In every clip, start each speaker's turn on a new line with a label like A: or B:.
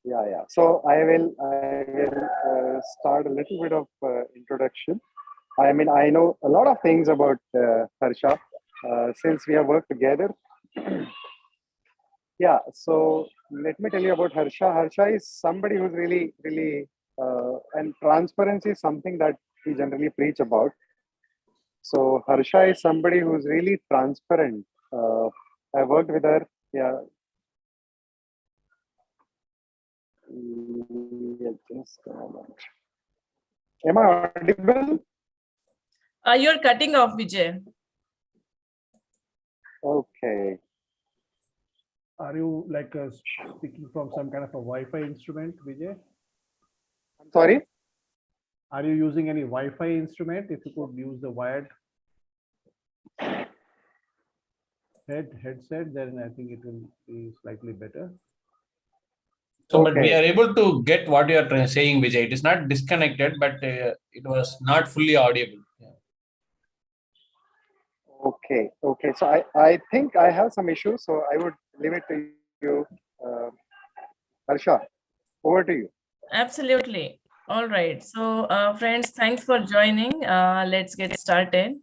A: Yeah. So I will start a little bit of introduction. I mean, I know a lot of things about Harsha since we have worked together. Yeah. So let me tell you about Harsha. Harsha is somebody who's and transparency is something that we generally preach about. So Harsha is somebody who's really transparent. I worked with her. Yeah. Yeah, just a moment. Am I audible?
B: You're cutting off, Vijay.
A: Okay.
C: Are you like speaking from some kind of a Wi-Fi instrument, Vijay?
A: I'm sorry?
C: Are you using any Wi-Fi instrument? If you could use the wired headset, then I think it will be slightly better.
D: So, but we are able to get what you are saying, Vijay. It is not disconnected, but it was not fully audible. Yeah.
A: Okay. So I think I have some issues, so I would leave it to you. Harsha, over to you.
B: Absolutely. All right. So, friends, thanks for joining. Let's get started.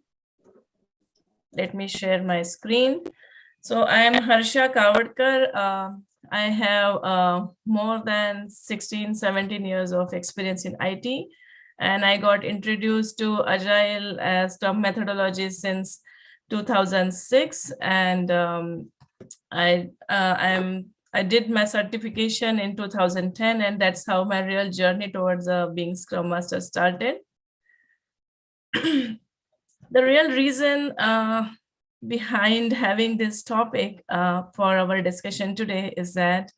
B: Let me share my screen. So, I am Harsha Kavadkar. I have more than 16, 17 years of experience in IT, and I got introduced to Agile as Scrum methodology since 2006, and I did my certification in 2010, and that's how my real journey towards being Scrum Master started. The real reason behind having this topic for our discussion today is that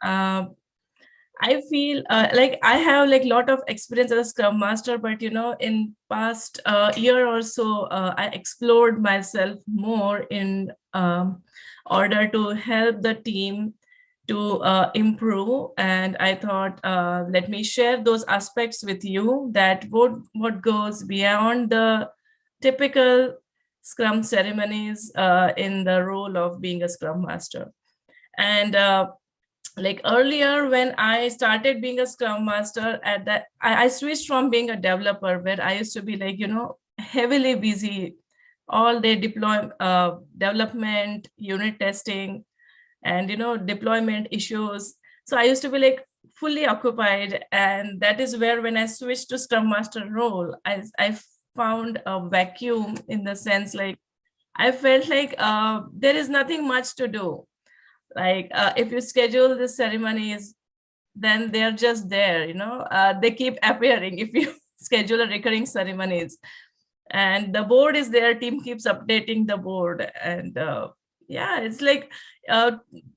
B: I feel like I have like a lot of experience as a Scrum Master, but in past year or so, I explored myself more in order to help the team to improve. And I thought, let me share those aspects with you that what goes beyond the typical Scrum ceremonies in the role of being a Scrum Master. And like earlier when I started being a Scrum Master, at that I switched from being a developer where I used to be like, heavily busy all day development, unit testing, and deployment issues. So I used to be like fully occupied, and that is where when I switched to Scrum Master role, I found a vacuum, in the sense like I felt like there is nothing much to do. Like if you schedule the ceremonies, then they're just there, they keep appearing if you schedule a recurring ceremonies, and the board is there, team keeps updating the board, and yeah, it's like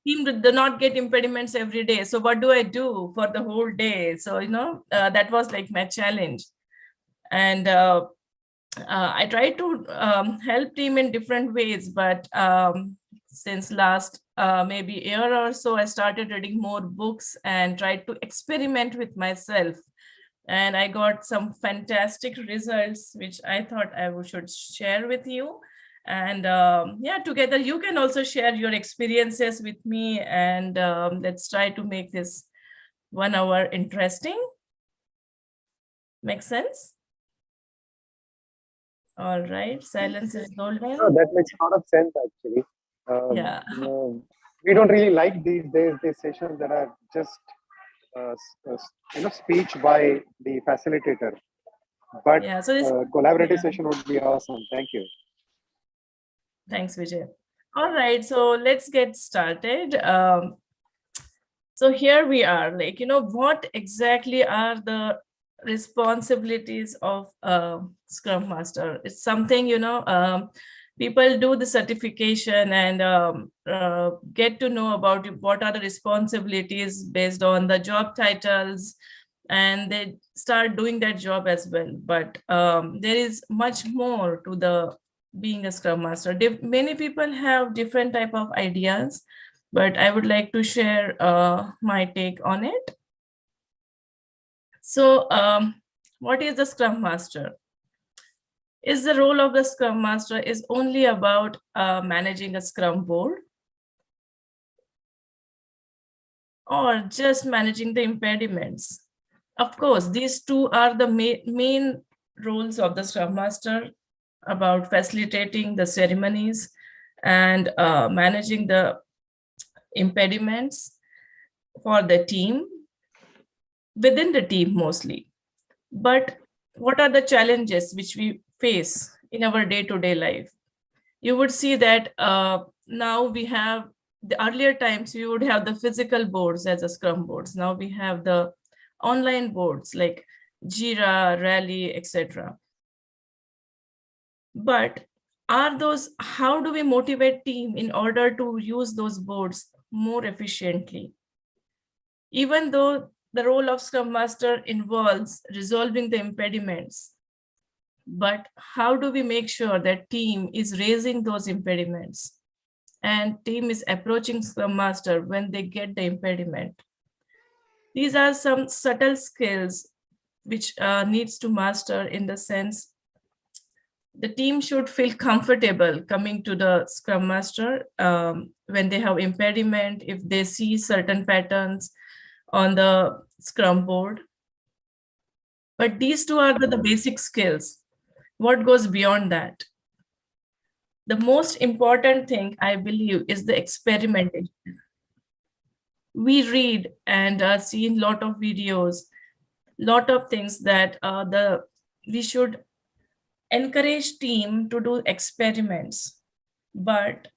B: team do not get impediments every day. So what do I do for the whole day? So that was like my challenge. And I try to help team in different ways, but since last maybe year or so, I started reading more books and tried to experiment with myself. And I got some fantastic results, which I thought I should share with you. And yeah, together you can also share your experiences with me, and let's try to make this 1 hour interesting. Make sense? All right, silence is golden.
A: No, that makes a lot of sense actually.
B: Yeah.
A: We don't really like these days these sessions that are just speech by the facilitator. But
B: yeah, so this
A: collaborative session would be awesome. Thank you.
B: Thanks, Vijay. All right, so let's get started. So here we are, like, what exactly are the responsibilities of Scrum Master? It's something, people do the certification and get to know about what are the responsibilities based on the job titles, and they start doing that job as well. But there is much more to the being a Scrum Master. Many people have different type of ideas, but I would like to share my take on it. So what is the Scrum Master? Is the role of the Scrum Master is only about managing a Scrum board? or just managing the impediments. Of course, these two are the main roles of the Scrum Master, about facilitating the ceremonies and managing the impediments for the team, within the team mostly. But what are the challenges which we face in our day-to-day life? You would see that now we have, the earlier times we would have the physical boards as a Scrum boards. Now we have the online boards like Jira, Rally, etc. But how do we motivate team in order to use those boards more efficiently? Even though the role of Scrum Master involves resolving the impediments, but how do we make sure that team is raising those impediments and team is approaching Scrum Master when they get the impediment? These are some subtle skills which needs to master, in the sense the team should feel comfortable coming to the Scrum Master when they have impediment, if they see certain patterns on the Scrum board. But these two are the basic skills. What goes beyond that? The most important thing, I believe, is the experimentation. We read and see a lot of videos, lot of things that we should encourage team to do experiments, but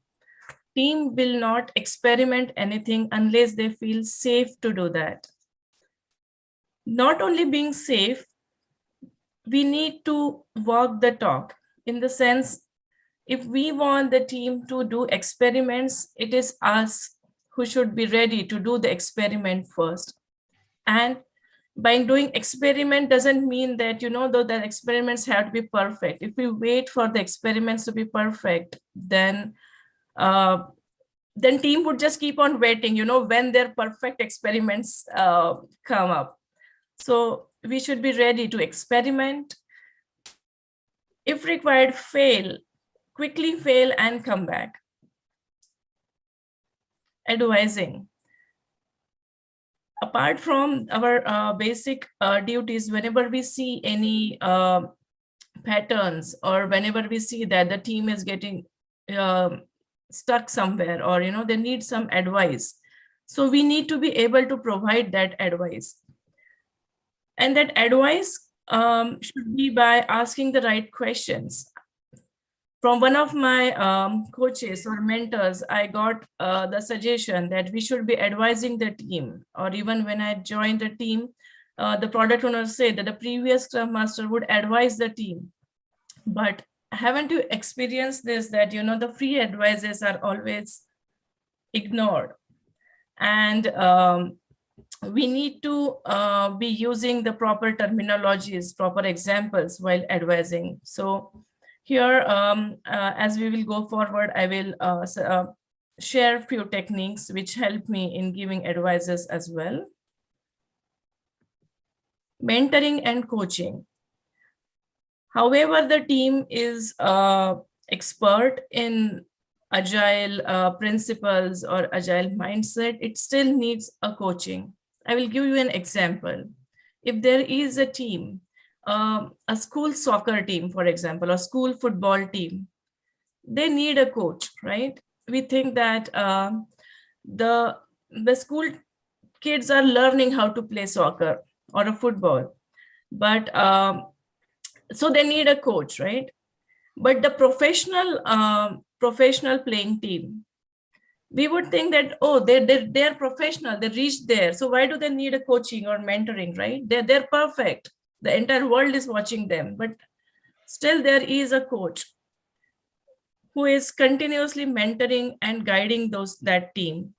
B: team will not experiment anything unless they feel safe to do that. Not only being safe, we need to walk the talk, in the sense, if we want the team to do experiments, it is us who should be ready to do the experiment first. And by doing experiment doesn't mean that, though the experiments have to be perfect. If we wait for the experiments to be perfect, then team would just keep on waiting, when their perfect experiments come up. So we should be ready to experiment. If required, quickly fail and come back. Advising. Apart from our basic duties, whenever we see any patterns, or whenever we see that the team is getting stuck somewhere, or they need some advice, so we need to be able to provide that advice. And that advice should be by asking the right questions. From one of my coaches or mentors, I got the suggestion that we should be advising the team, or even when I joined the team, the product owner said that the previous Scrum Master would advise the team. But haven't you experienced this, that, the free advices are always ignored? And we need to be using the proper terminologies, proper examples while advising. So here, as we will go forward, I will share a few techniques which help me in giving advices as well. Mentoring and coaching. However, the team is expert in agile principles or agile mindset, it still needs a coaching. I will give you an example. If there is a team, a school soccer team, for example, or school football team, they need a coach, right? We think that the school kids are learning how to play soccer or a football, but so they need a coach, right? But the professional playing team, we would think that, oh, they're professional, they reached there, so why do they need a coaching or mentoring, right? They're perfect, the entire world is watching them, but still there is a coach who is continuously mentoring and guiding that team.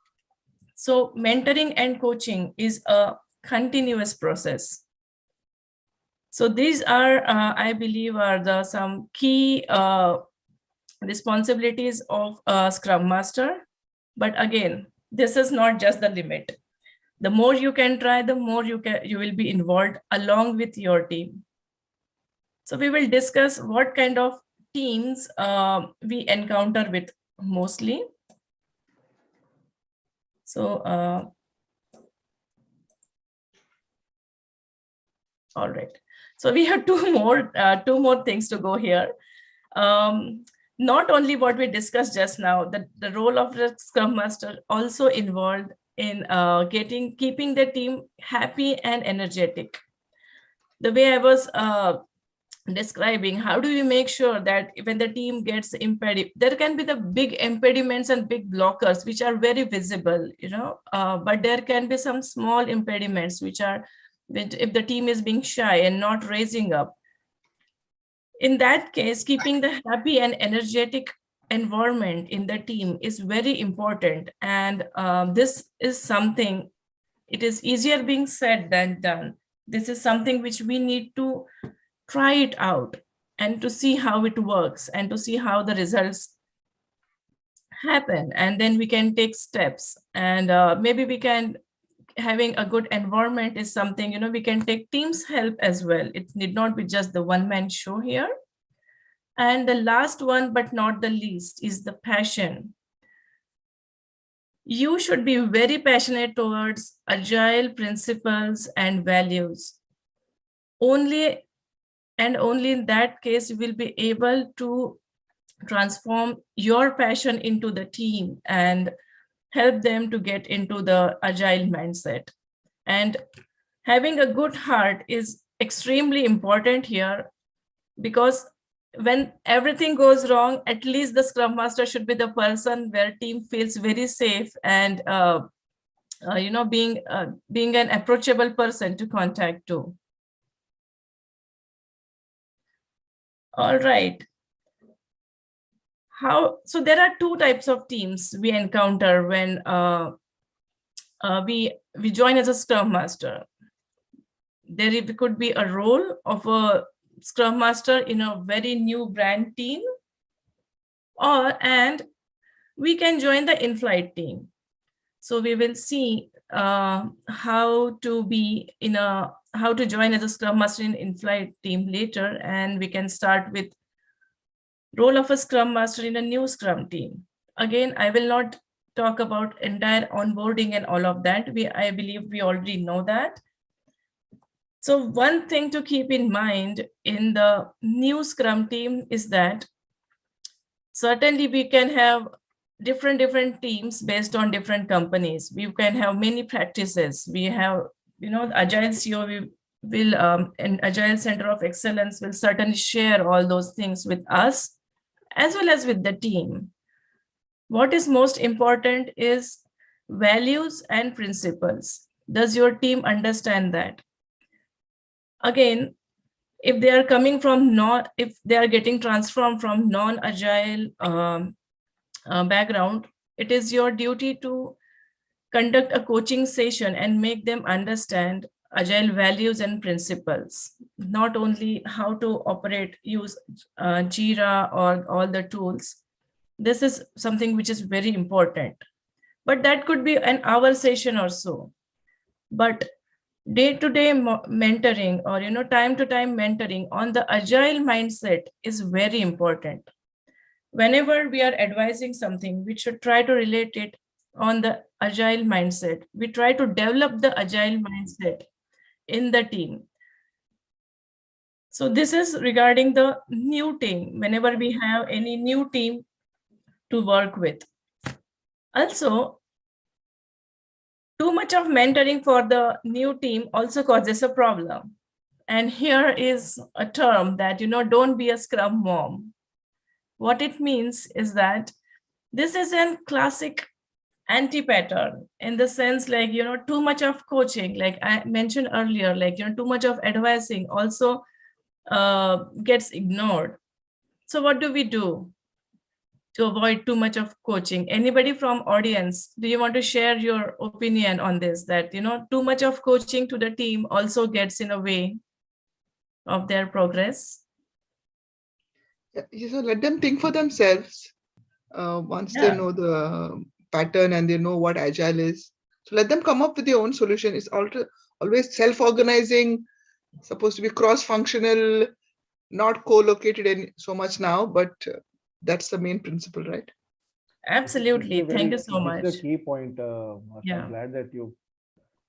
B: So mentoring and coaching is a continuous process. So these are, I believe, are some key responsibilities of a Scrum Master. But again, this is not just the limit. The more you can try, the more you will be involved along with your team. So we will discuss what kind of teams we encounter with mostly. So All right. So we have two more things to go here. Not only what we discussed just now, the role of the Scrum Master also involved in keeping the team happy and energetic. The way I was describing, how do we make sure that when the team gets impeded, there can be the big impediments and big blockers which are very visible, but there can be some small impediments which if the team is being shy and not raising up. In that case, keeping the happy and energetic environment in the team is very important. And this is something, it is easier being said than done. This is something which we need to try it out and to see how it works and to see how the results happen. And then we can take steps, and maybe we can, having a good environment is something, we can take teams help as well. It need not be just the one-man show here. And the last one, but not the least, is the passion. You should be very passionate towards agile principles and values. Only in that case, you will be able to transform your passion into the team and help them to get into the agile mindset. And having a good heart is extremely important here, because when everything goes wrong, at least the Scrum Master should be the person where team feels very safe and being an approachable person to contact to. All right. So there are two types of teams we encounter when we join as a Scrum Master. There could be a role of a Scrum Master in a very new brand team, and we can join the in-flight team. So we will see how to join as a Scrum Master in in-flight team later, and we can start with role of a Scrum Master in a new Scrum team. Again, I will not talk about entire onboarding and all of that. I believe we already know that. So one thing to keep in mind in the new Scrum team is that certainly we can have different teams based on different companies. We can have many practices. We have, Agile CO and Agile Center of Excellence will certainly share all those things with us as well as with the team. What is most important is values and principles. Does your team understand that? Again, if they are coming from if they are getting transformed from non-agile background, it is your duty to conduct a coaching session and make them understand agile values and principles, not only how to operate, use Jira or all the tools. This is something which is very important, but that could be an hour session or so. But day-to-day mentoring or time-to-time mentoring on the agile mindset is very important. Whenever we are advising something, we should try to relate it on the agile mindset. We try to develop the agile mindset in the team. So this is regarding the new team, whenever we have any new team to work with. Also, too much of mentoring for the new team also causes a problem. And here is a term that, don't be a Scrum mom. What it means is that this is a classic anti-pattern in the sense, like, too much of coaching, like I mentioned earlier, like, too much of advising also gets ignored. So what do we do to avoid too much of coaching? Anybody from audience, do you want to share your opinion on this, that, too much of coaching to the team also gets in a way of their progress?
E: So let them think for themselves. Once they know the pattern and they know what agile is, so let them come up with their own solution. It's always self-organizing, supposed to be cross-functional, not co-located in so much now, but that's the main principle, right?
B: Absolutely. Thank you so much.
C: It's a key point. I'm glad that you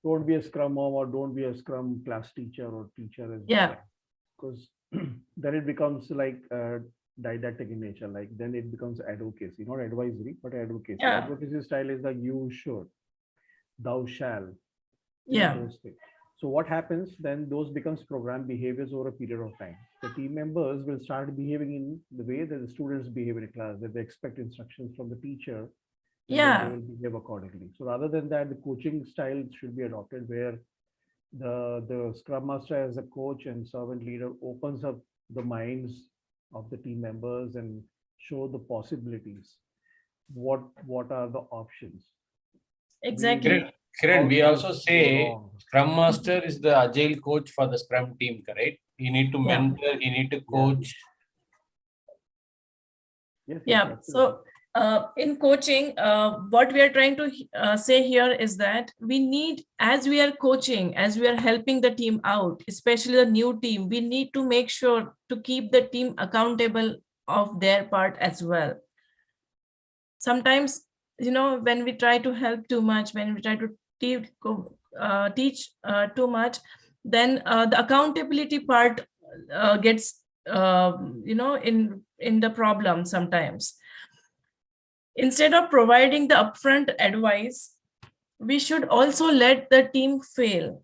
C: don't be a scrum mom or don't be a scrum class teacher or teacher as
B: Yeah.
C: because then it becomes like didactic in nature. Like then it becomes advocacy, not advisory, but advocacy.
B: Yeah.
C: Advocacy style is like you should, thou shall,
B: Yeah.
C: those things. So what happens then? Those becomes program behaviors over a period of time. The team members will start behaving in the way that the students behave in a class, that they expect instructions from the teacher, and then they
B: Yeah.
C: will behave accordingly. So rather than that, the coaching style should be adopted where the scrum master as a coach and servant leader opens up the minds of the team members and show the possibilities. What are the options?
B: Exactly.
D: Kiran, we
C: How
D: also
C: things go
D: say
C: wrong.
D: Scrum Master is the agile coach for the Scrum team, correct? You need to
B: Yeah.
D: mentor, you need to coach.
C: Yes,
B: Yeah.
C: absolutely.
B: So in coaching, what we are trying to say here is that we need, as we are coaching, as we are helping the team out, especially the new team, we need to make sure to keep the team accountable of their part as well. Sometimes, when we try to help too much, when we try to teach too much, then the accountability part gets, in the problem sometimes. Instead of providing the upfront advice, we should also let the team fail.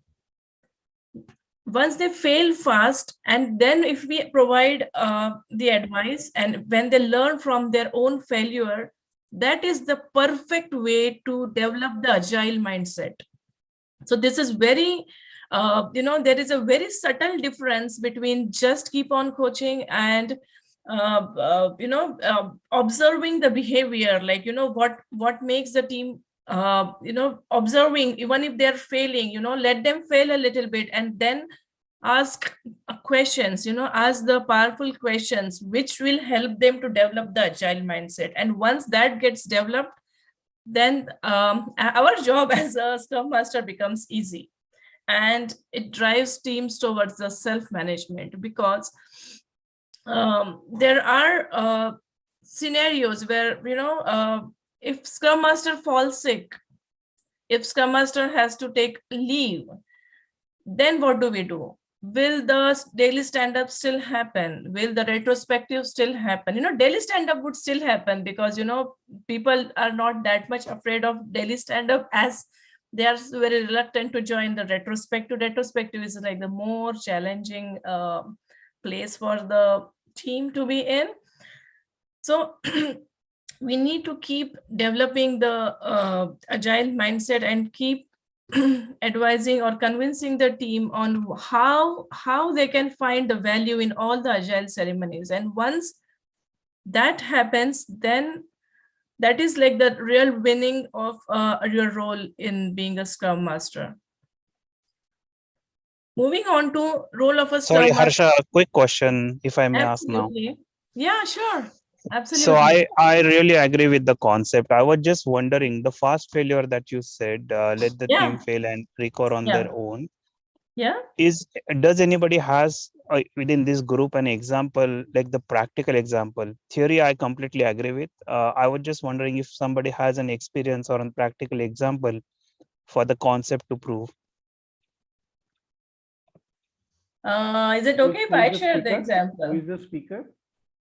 B: Once they fail fast, and then if we provide the advice, and when they learn from their own failure, that is the perfect way to develop the agile mindset. So this is very, there is a very subtle difference between just keep on coaching and observing the behavior, like what makes the team observing, even if they're failing, let them fail a little bit and then ask questions, ask the powerful questions which will help them to develop the agile mindset. And once that gets developed, then our job as a Scrum Master becomes easy, and it drives teams towards the self-management, because there are scenarios where, if Scrum Master falls sick, if Scrum Master has to take leave, then what do we do? Will the daily stand-up still happen? Will the retrospective still happen? Daily stand-up would still happen, because people are not that much afraid of daily stand-up, as they are very reluctant to join the retrospective. Retrospective is like the more challenging place for the team to be in. So we need to keep developing the agile mindset and keep advising or convincing the team on how they can find the value in all the agile ceremonies. And once that happens, then that is like the real winning of your role in being a Scrum Master. Moving on to role of a
F: Sorry,
B: Scrum Master.
F: Harsha, a quick question, if I may ask now.
B: Absolutely. Yeah, sure. Absolutely.
F: So I really agree with the concept. I was just wondering, the fast failure that you said, let the
B: Yeah.
F: team fail and recover on their own.
B: Yeah.
F: Does anybody has within this group an example, like the practical example? Theory, I completely agree with. I was just wondering if somebody has an experience or a practical example for the concept to prove.
B: Is it okay if I share the
C: Who
B: example?
C: is the speaker?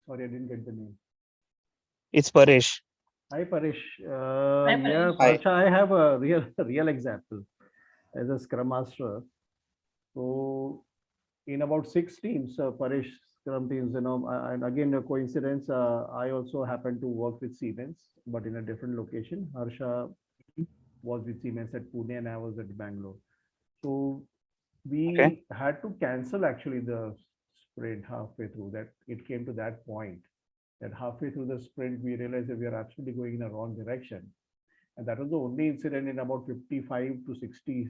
C: Sorry, I didn't get the name.
F: It's Paresh.
C: Hi, Paresh.
B: Hi, Paresh.
C: Yeah,
F: Hi.
C: Harsha, I have a real example as a Scrum Master. So, in about 6 teams, Paresh Scrum teams, and again, a coincidence, I also happened to work with Siemens, but in a different location. Harsha was with Siemens at Pune and I was at Bangalore. So, we had to cancel actually the sprint halfway through. That it came to that point that halfway through the sprint we realized that we are absolutely going in a wrong direction, and that was the only incident in about 55 to 60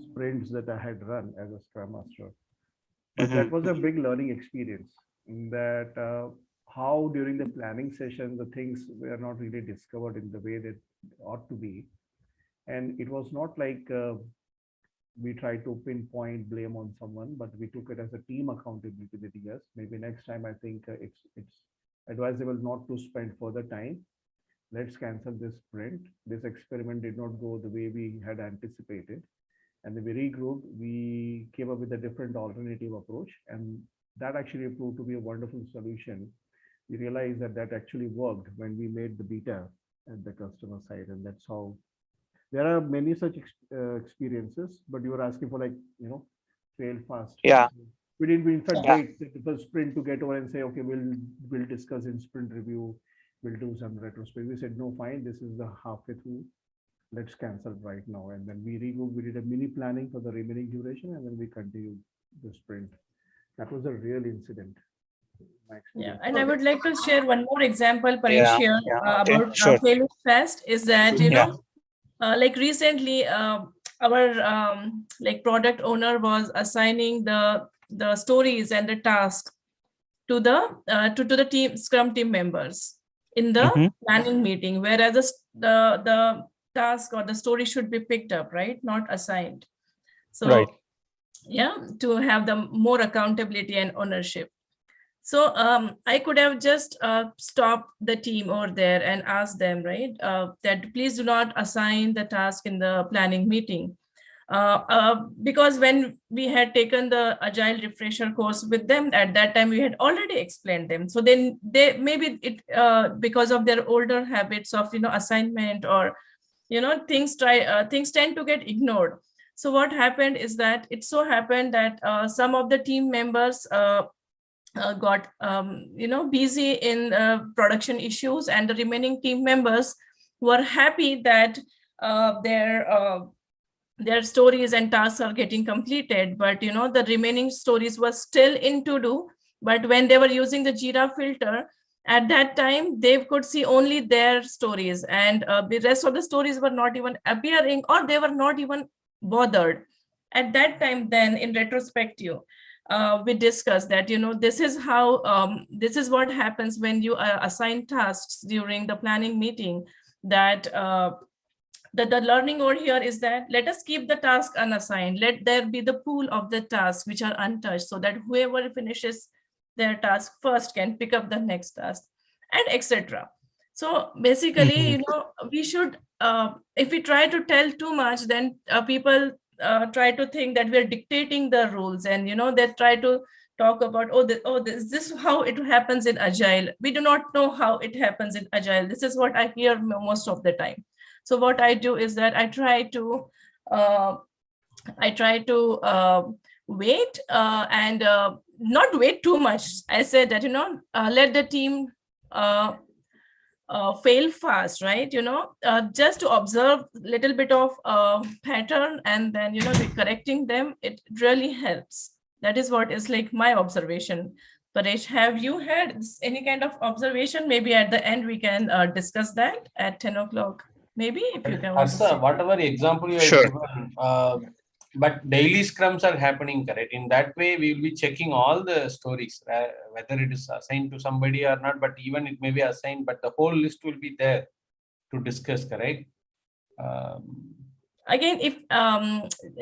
C: sprints that I had run as a Scrum Master. But that was a big learning experience in that how during the planning session the things were not really discovered in the way that ought to be, and it was not like we tried to pinpoint blame on someone, but we took it as a team accountability that yes, maybe next time I think it's advisable not to spend further time let's cancel this sprint. This experiment did not go the way we had anticipated. And then we regrouped, we came up with a different alternative approach. And that actually proved to be a wonderful solution. We realized that that actually worked when we made the beta at the customer side. And that's how there are many such experiences, but you were asking for like, fail fast.
F: Yeah.
C: We didn't, in fact,
F: Yeah.
C: wait the first sprint to get over and say, okay, we'll discuss in sprint review. We'll do some retrospect. We said, no, fine. This is the halfway through. Let's cancel right now. And then we regrouped. We did a mini planning for the remaining duration, and then we continued the sprint. That was a real incident.
B: Yeah, and I would like to share one more example, Paresh,
F: Yeah,
B: here
F: yeah, okay,
B: about
F: sure.
B: failing fast. Is that
F: Yeah.
B: like recently, our like product owner was assigning the stories and the tasks to the team Scrum team members in the
F: Mhm.
B: planning meeting, whereas the task or the story should be picked up, right, not assigned. So
F: Right.
B: yeah, to have the more accountability and ownership. So I could have just stopped the team over there and asked them, right, that please do not assign the task in the planning meeting. Because when we had taken the Agile refresher course with them, at that time we had already explained them. So then they maybe it because of their older habits of assignment or things tend to get ignored. So what happened is that it so happened that some of the team members got busy in production issues, and the remaining team members were happy that their stories and tasks are getting completed, but the remaining stories were still in to do. But when they were using the Jira filter, at that time they could see only their stories, and the rest of the stories were not even appearing, or they were not even bothered. At that time, then in retrospective, we discussed that this is how this is what happens when you assign tasks during the planning meeting, that the learning over here is that let us keep the task unassigned. Let there be the pool of the tasks which are untouched, so that whoever finishes their task first can pick up the next task, and etc. So basically, we should, if we try to tell too much, then people try to think that we're dictating the rules, and they try to talk about, this is how it happens in Agile. We do not know how it happens in Agile. This is what I hear most of the time. So what I do is that I try to wait and not wait too much. I said that let the team fail fast, right? Just to observe little bit of pattern, and then be correcting them. It really helps. That is what is like my observation. Paresh, have you had any kind of observation? Maybe at the end we can discuss that at 10 o'clock. Maybe if you can.
D: Harsha, whatever example you have
F: Sure.
D: given, but daily scrums are happening, correct? In that way, we will be checking all the stories, whether it is assigned to somebody or not, but even it may be assigned, but the whole list will be there to discuss, correct?
B: Again, if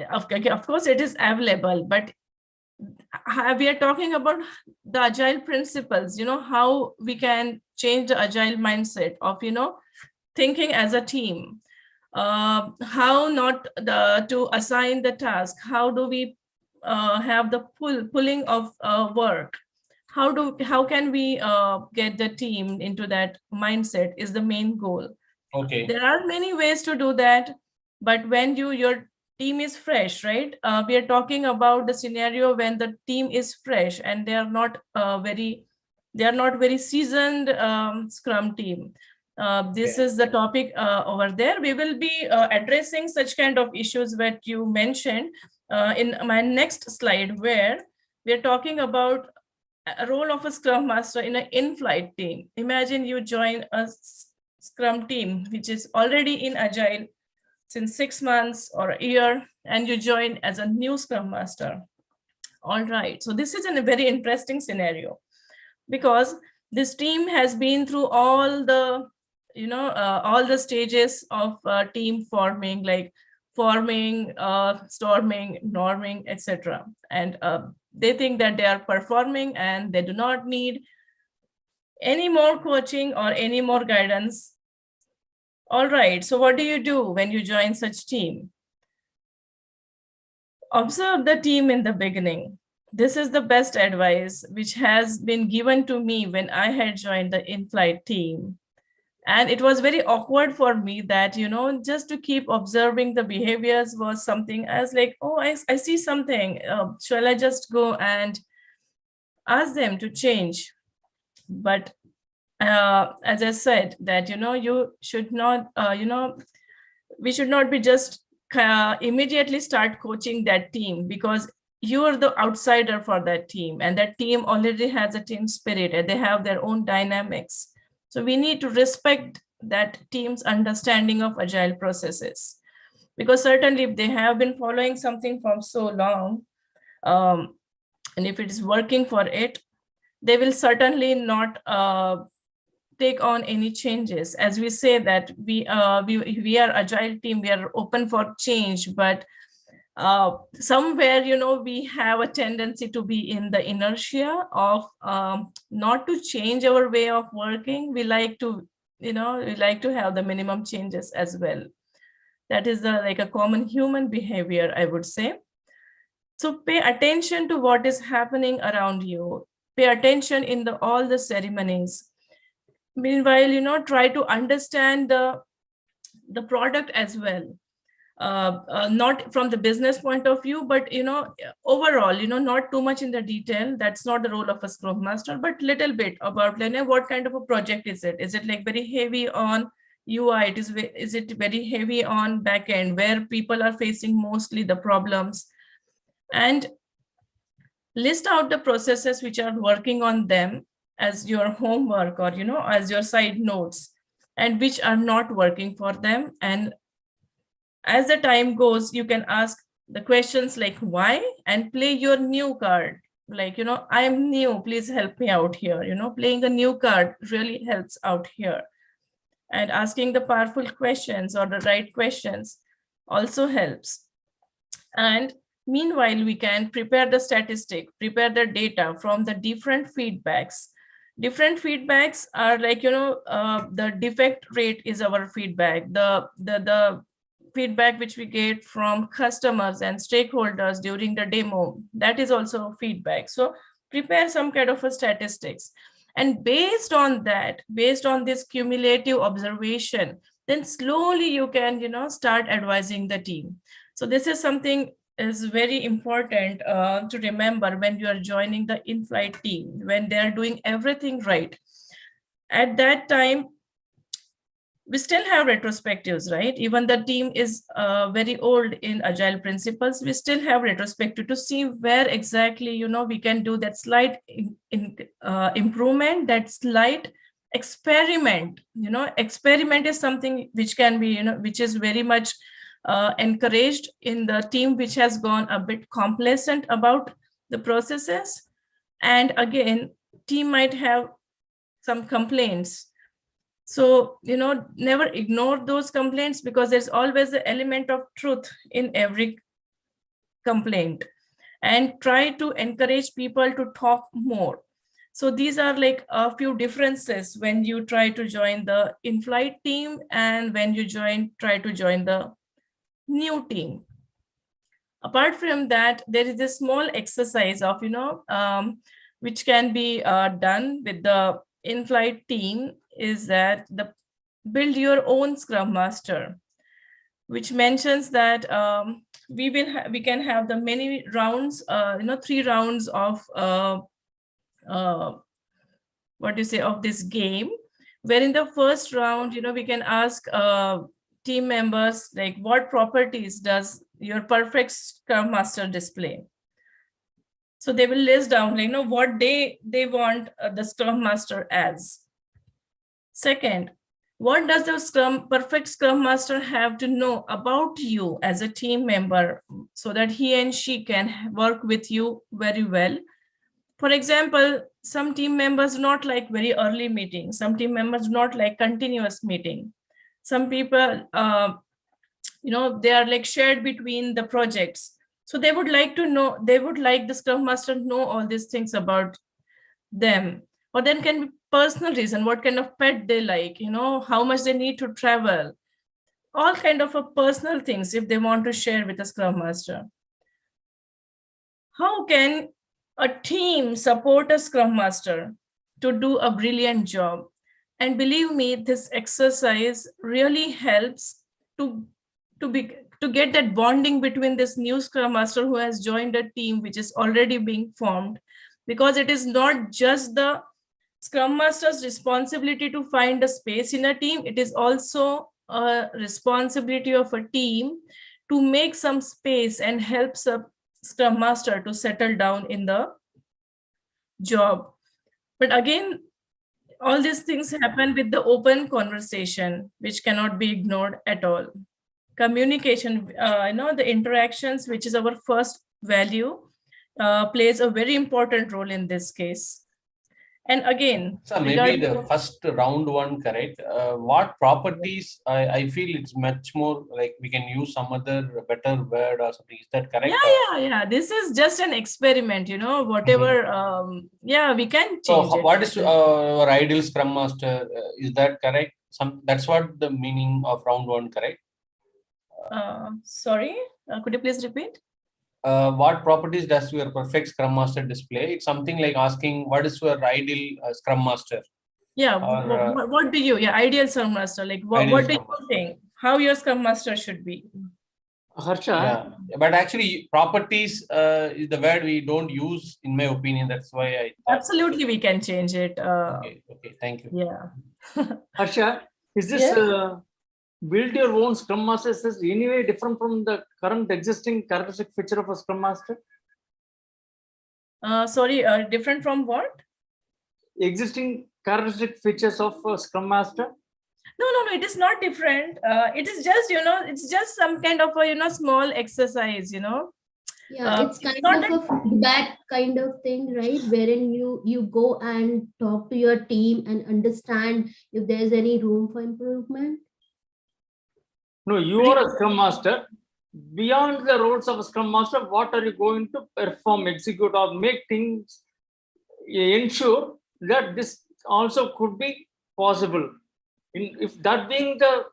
B: of course it is available, but we are talking about the Agile principles, how we can change the Agile mindset of, thinking as a team. How not to assign the task, how do we have the pulling of work, how can we get the team into that mindset is the main goal.
D: Okay.
B: There are many ways to do that, but when your team is fresh, right? We are talking about the scenario when the team is fresh and they are not very seasoned Scrum team. This is the topic over there. We will be addressing such kind of issues that you mentioned in my next slide, where we are talking about a role of a Scrum Master in an in-flight team. Imagine you join a Scrum team which is already in Agile since 6 months or a year, and you join as a new Scrum Master. All right, so this is a very interesting scenario, because this team has been through all the all the stages of team forming, like forming, storming, norming, etc. And they think that they are performing and they do not need any more coaching or any more guidance All right, so what do you do when you join such team? Observe the team in the beginning. This is the best advice which has been given to me when I had joined the in-flight team. And it was very awkward for me that, just to keep observing the behaviors was something as like, oh, I see something. Shall I just go and ask them to change? But as I said, that, you should not, we should not be just immediately start coaching that team, because you are the outsider for that team, and that team already has a team spirit and they have their own dynamics. So we need to respect that team's understanding of agile processes, because certainly if they have been following something for so long, and if it is working for it, they will certainly not take on any changes. As we say that we are agile team, we are open for change, but somewhere, we have a tendency to be in the inertia of not to change our way of working. We like to, we like to have the minimum changes as well. That is like a common human behavior, I would say. So pay attention to what is happening around you. Pay attention in all the ceremonies. Meanwhile, try to understand the product as well. Not from the business point of view, but overall, not too much in the detail. That's not the role of a Scrum Master, but little bit about what kind of a project is it? Is it like very heavy on UI? Is it very heavy on backend, where people are facing mostly the problems? And list out the processes which are working on them as your homework, or as your side notes, and which are not working for them. And as the time goes, you can ask the questions like why, and play your new card. Like, I'm new, please help me out here. Playing a new card really helps out here. And asking the powerful questions or the right questions also helps. And meanwhile, we can prepare the statistic, prepare the data from the different feedbacks. Different feedbacks are like, the defect rate is our feedback. The feedback which we get from customers and stakeholders during the demo, that is also feedback. So prepare some kind of a statistics. And based on that, based on this cumulative observation, then slowly you can, start advising the team. So this is something is very important to remember when you are joining the in-flight team, when they are doing everything right. At that time, we still have retrospectives, right? Even the team is very old in agile principles, we still have retrospective to see where exactly, we can do that slight improvement, that slight experiment. Experiment is something which can be, which is very much encouraged in the team which has gone a bit complacent about the processes. And again, team might have some complaints. So, never ignore those complaints, because there's always an element of truth in every complaint. And try to encourage people to talk more. So these are like a few differences when you try to join the in-flight team and when you try to join the new team. Apart from that, there is a small exercise of, which can be done with the in-flight team, is that the build your own Scrum Master, which mentions that we can have the many rounds, 3 rounds of of this game, where in the first round, we can ask team members like, what properties does your perfect Scrum Master display? So they will list down, what they want the Scrum Master as. Second, what does the perfect Scrum Master have to know about you as a team member so that he and she can work with you very well? For example, some team members not like very early meetings. Some team members not like continuous meeting. Some people, they are like shared between the projects. So they would like to know, they would like the Scrum Master to know all these things about them. Or then can be personal reason, what kind of pet they like, how much they need to travel, all kind of a personal things if they want to share with a Scrum Master. How can a team support a Scrum Master to do a brilliant job? And believe me, this exercise really helps to get that bonding between this new Scrum Master who has joined a team which is already being formed, because it is not just the Scrum Master's responsibility to find a space in a team, it is also a responsibility of a team to make some space and help a Scrum Master to settle down in the job. But again, all these things happen with the open conversation, which cannot be ignored at all. Communication, the interactions, which is our first value, plays a very important role in this case. And again,
D: so maybe the first round one, correct? What properties? I feel it's much more like we can use some other better word or something. Is that correct?
B: Yeah. This is just an experiment, whatever. We can change
D: so
B: it.
D: What is our ideal Scrum Master? Is that correct? That's what the meaning of round one, correct?
B: Sorry, could you please repeat?
D: What properties does your perfect Scrum Master display? It's something like asking, what is your ideal Scrum Master?
B: Yeah, or, what do you, ideal Scrum Master, like what do you think? How your Scrum Master should be?
C: Harsha?
D: Yeah, but actually properties is the word we don't use, in my opinion. That's why I thought.
B: Absolutely, we can change it.
D: Okay, thank you.
B: Yeah.
C: Harsha, is this build your own Scrum Master is anyway different from the current existing characteristic feature of a Scrum Master?
B: Sorry, different from what?
C: Existing characteristic features of a Scrum Master?
B: No, it is not different. It is just, it's just some kind of a, small exercise,
G: Yeah, it's kind of a feedback kind of thing, right? Wherein you go and talk to your team and understand if there's any room for improvement.
C: No, you are a Scrum Master. Beyond the roles of a Scrum Master, what are you going to perform, execute, or make things ensure that this also could be possible? If that being the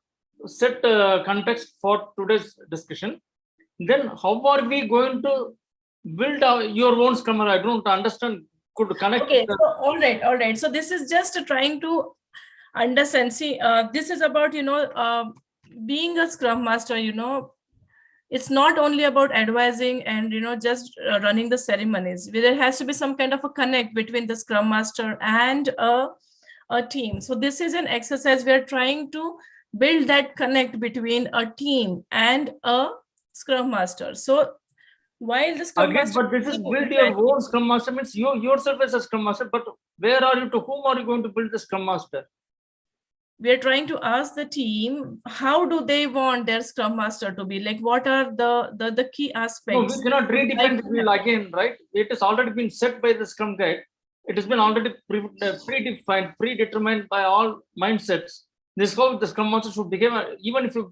C: set context for today's discussion, then how are we going to build your own Scrum Master? I don't understand. Could connect.
B: Okay, so all right. So this is just trying to understand. See, this is about being a Scrum Master. It's not only about advising and just running the ceremonies. There has to be some kind of a connect between the Scrum Master and a team. So this is an exercise we are trying to build that connect between a team and a Scrum Master. So while the Scrum Master,
C: but this is build your own Scrum Master means you yourself as a Scrum Master. But where are you? To whom are you going to build the Scrum Master?
B: We are trying to ask the team, how do they want their Scrum Master to be? Like, what are the key aspects?
C: No, we cannot redefine the wheel again, right? It has already been set by the Scrum Guide. It has been already predefined, predetermined by all mindsets. This is how the Scrum Master should behave. Even if you,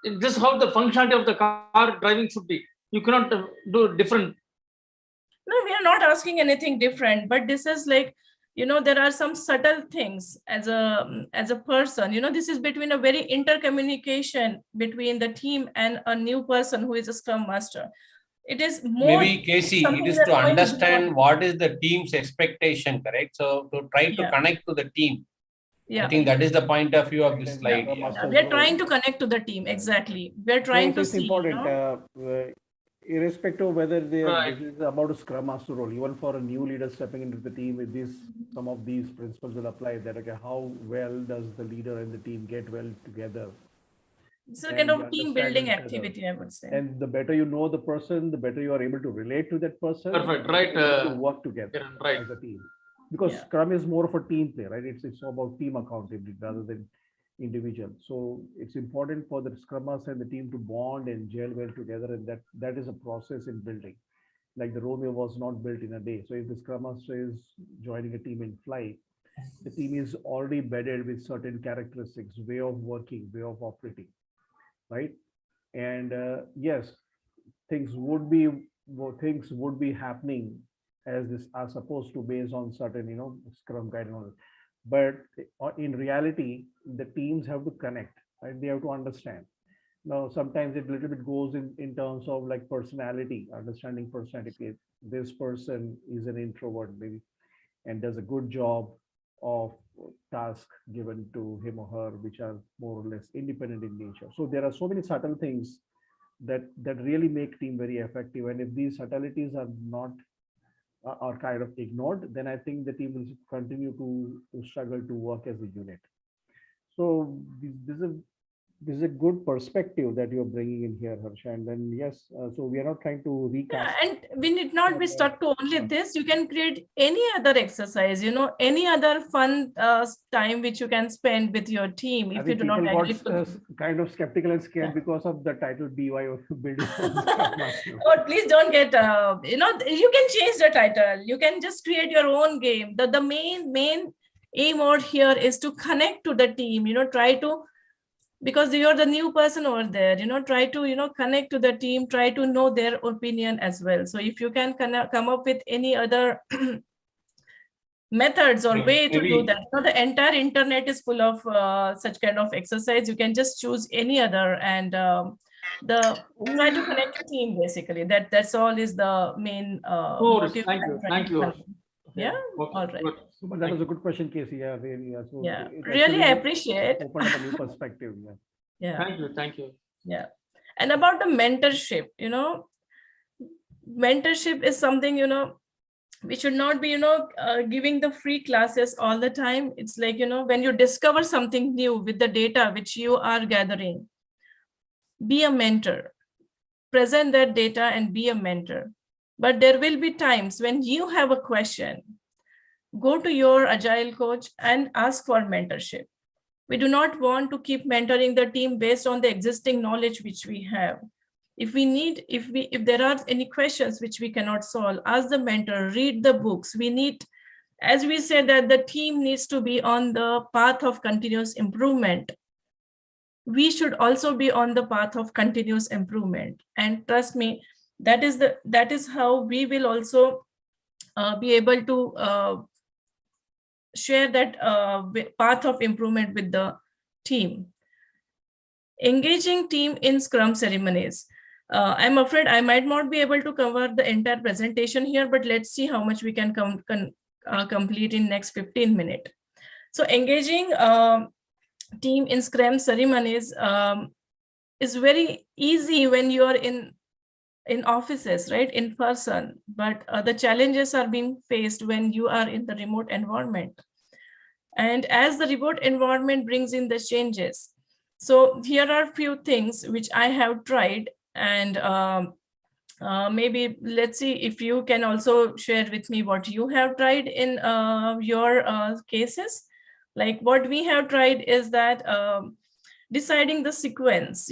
C: this is how the functionality of the car driving should be. You cannot do different.
B: No, we are not asking anything different, but this is like, there are some subtle things as a person, this is between a very intercommunication between the team and a new person who is a Scrum Master. It is more
D: maybe Casey, it is to understand what is the team's expectation, correct? So to try to connect to the team. I think that is the point of view of this slide.
B: We are trying to connect to the team. Exactly. We are trying to see.
C: Important. Irrespective of whether this is about a Scrum Master role, even for a new leader stepping into the team, some of these principles will apply. That how well does the leader and the team get well together?
B: It's a kind of team building activity, I would say.
C: And the better you know the person, the better you are able to relate to that person.
E: Perfect, right?
C: To work together as a team, because Scrum is more of a team play, right? It's about team accountability rather than individual. So it's important for the Scrum Master and the team to bond and gel well together, and that is a process in building. Like the Romeo was not built in a day. So if the Scrum Master is joining a team in flight, the team is already bedded with certain characteristics, way of working, way of operating, right? And yes, things would be happening as this are supposed to based on certain Scrum guide and all. But in reality, the teams have to connect. right? They have to understand. Now, sometimes it little bit goes in terms of like personality, understanding personality. This person is an introvert maybe and does a good job of task given to him or her, which are more or less independent in nature. So there are so many subtle things that really make team very effective. And if these subtleties are not are kind of ignored, then I think the team will continue to struggle to work as a unit. So this is a good perspective that you're bringing in here, Harsha. And then yes, so we are not trying to recast.
B: Yeah, and we need not be stuck to only this. You can create any other exercise, any other fun time which you can spend with your team if you do not
C: got
B: actually.
C: kind of skeptical and scared because of the title BY of building.
B: Oh, please don't get, you can change the title. You can just create your own game. The main aim out here is to connect to the team, try to, because you're the new person over there, try to, connect to the team, try to know their opinion as well. So if you can come up with any other methods or way to do that, the entire internet is full of such kind of exercise. You can just choose any other and try to connect your team basically. That's all is the main motive.
H: Thank you.
B: Yeah.
H: Okay.
B: All right.
C: So, but that was a good question, Casey. Yeah, really. Yeah. So
B: yeah, really, I appreciate.
C: Open up a new perspective. Yeah.
B: Yeah.
H: Thank you.
B: Yeah. And about the mentorship, mentorship is something, we should not be, giving the free classes all the time. It's like, when you discover something new with the data which you are gathering, be a mentor, present that data and be a mentor. But there will be times when you have a question, go to your agile coach and ask for mentorship. We do not want to keep mentoring the team based on the existing knowledge which we have. If there are any questions which we cannot solve, ask the mentor, read the books. We need, as we said, that the team needs to be on the path of continuous improvement. We should also be on the path of continuous improvement. And trust me, that is how we will also be able to share that path of improvement with the team. Engaging team in Scrum ceremonies. I'm afraid I might not be able to cover the entire presentation here, but let's see how much we can complete in next 15 minutes. So engaging team in Scrum ceremonies is very easy when you are in offices, right, in person, but the challenges are being faced when you are in the remote environment. And as the remote environment brings in the changes, so here are a few things which I have tried, and maybe let's see if you can also share with me what you have tried in your cases. Like what we have tried is that deciding the sequence,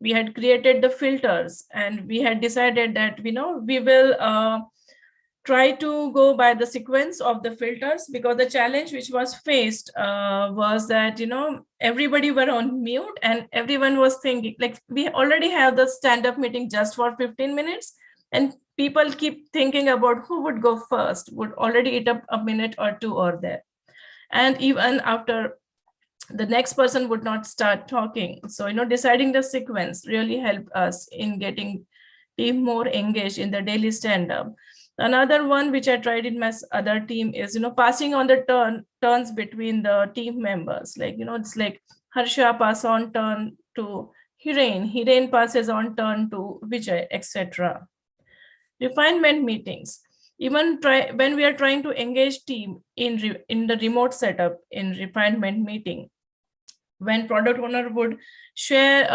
B: we had created the filters and we had decided that, we will try to go by the sequence of the filters, because the challenge which was faced was that, everybody were on mute and everyone was thinking, like, we already have the stand-up meeting just for 15 minutes and people keep thinking about who would go first, would already eat up a minute or two or there. And even after, the next person would not start talking. So, deciding the sequence really helped us in getting team more engaged in the daily stand-up. Another one which I tried in my other team is, passing on the turns between the team members. Like, it's like Harsha pass on turn to Hiren passes on turn to Vijay, etc. Refinement meetings. Even when we are trying to engage team in the remote setup in refinement meeting, when product owner would share,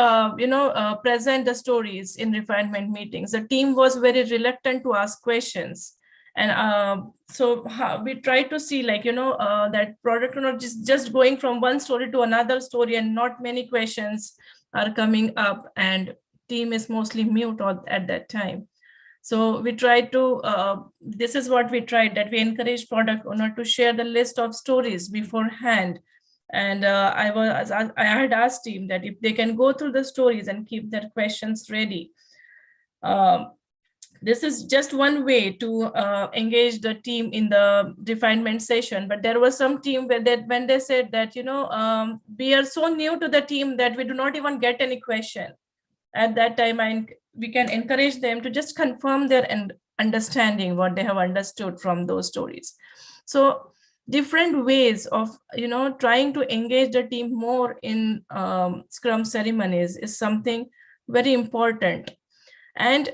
B: present the stories in refinement meetings, the team was very reluctant to ask questions. And so we try to see, like, that product owner just going from one story to another story and not many questions are coming up, and team is mostly mute at that time. So we tried to, this is what we tried, that we encourage product owner to share the list of stories beforehand. And I had asked team that if they can go through the stories and keep their questions ready. this is just one way to engage the team in the refinement session. But there was some team where when they said that, we are so new to the team that we do not even get any question. At that time, we can encourage them to just confirm their understanding, what they have understood from those stories. So different ways of, trying to engage the team more in Scrum ceremonies is something very important. And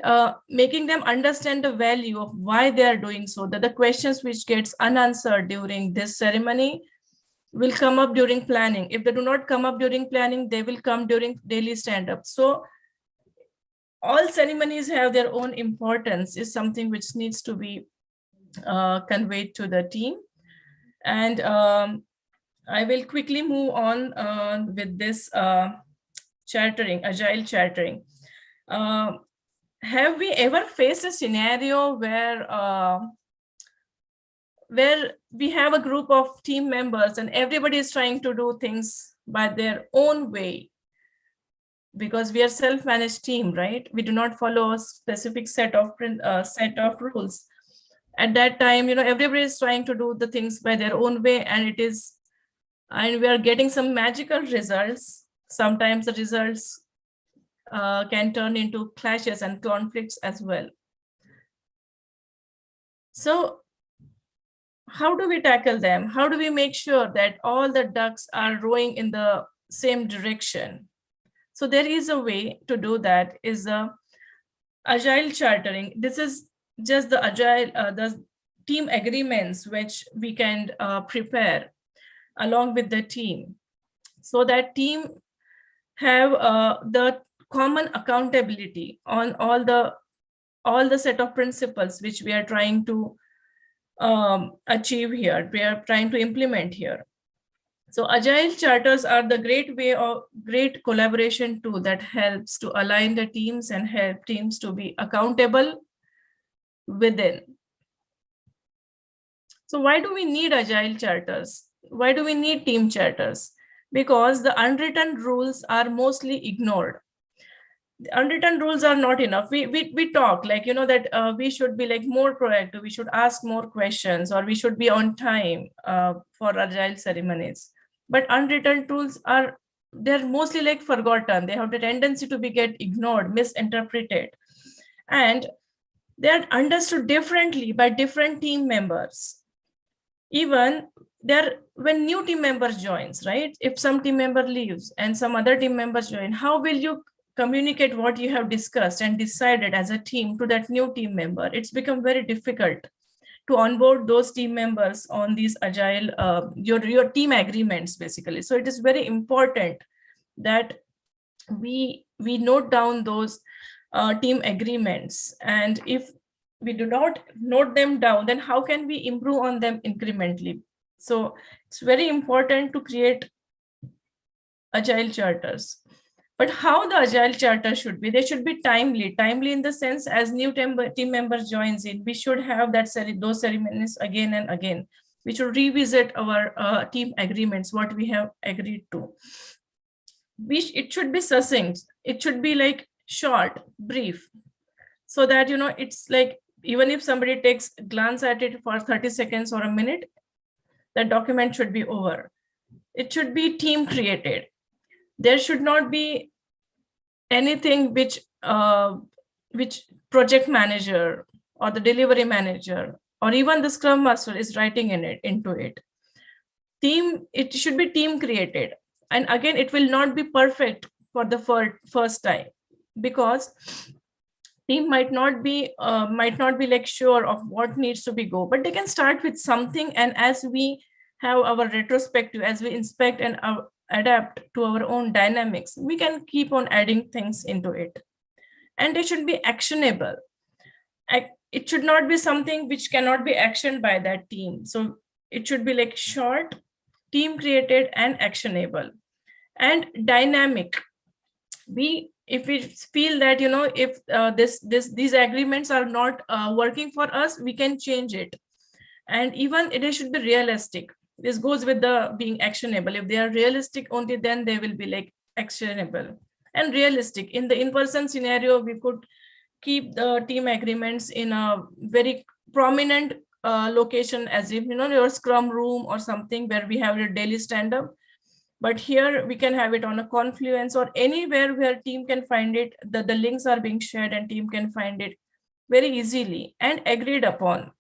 B: making them understand the value of why they are doing so, that the questions which gets unanswered during this ceremony will come up during planning. If they do not come up during planning, they will come during daily stand-up. So all ceremonies have their own importance, is something which needs to be conveyed to the team. And I will quickly move on with this chartering, agile chartering. Have we ever faced a scenario where we have a group of team members and everybody is trying to do things by their own way? Because we are self-managed team, right? We do not follow a specific set of rules. At that time, everybody is trying to do the things by their own way, and we are getting some magical results. Sometimes the results can turn into clashes and conflicts as well. So how do we tackle them? How do we make sure that all the ducks are rowing in the same direction? So there is a way to do that, is the agile chartering. This is just the agile, the team agreements which we can prepare along with the team, so that team have the common accountability on all the set of principles which we are trying to achieve here, we are trying to implement here. So agile charters are the great collaboration tool that helps to align the teams and help teams to be accountable within. So why do we need agile charters? Why do we need team charters? Because the unwritten rules are mostly ignored. The unwritten rules are not enough. We talk like, that we should be like more proactive, we should ask more questions, or we should be on time for agile ceremonies. But unwritten rules they're mostly like forgotten. They have the tendency to get ignored, misinterpreted, and they're understood differently by different team members. Even when new team members joins, right? If some team member leaves and some other team members join, how will you communicate what you have discussed and decided as a team to that new team member? It's become very difficult to onboard those team members on these agile, your team agreements, basically. So it is very important that we note down those team agreements. And if we do not note them down, then how can we improve on them incrementally? So it's very important to create agile charters. But how the agile charter should be? They should be timely in the sense, as new team members joins in, we should have those ceremonies again and again. We should revisit our team agreements, what we have agreed to. It should be succinct. It should be like short, brief, so that, it's like, even if somebody takes a glance at it for 30 seconds or a minute, that document should be over. It should be team created. There should not be anything which project manager or the delivery manager or even the Scrum Master is writing into it. It should be team created. And again, it will not be perfect for the first time, because team might not be like sure of what needs to be go, but they can start with something, and as we have our retrospective, as we inspect and adapt to our own dynamics, we can keep on adding things into it. And it should be actionable. It should not be something which cannot be actioned by that team. So it should be like short, team created, and actionable, and dynamic. If we feel that, if these agreements are not working for us, we can change it. And even it should be realistic. This goes with the being actionable. If they are realistic only, then they will be like actionable and realistic. In the in-person scenario, we could keep the team agreements in a very prominent location, as if, your scrum room or something where we have your daily stand-up. But here we can have it on a Confluence or anywhere where team can find it. The links are being shared and team can find it very easily and agreed upon.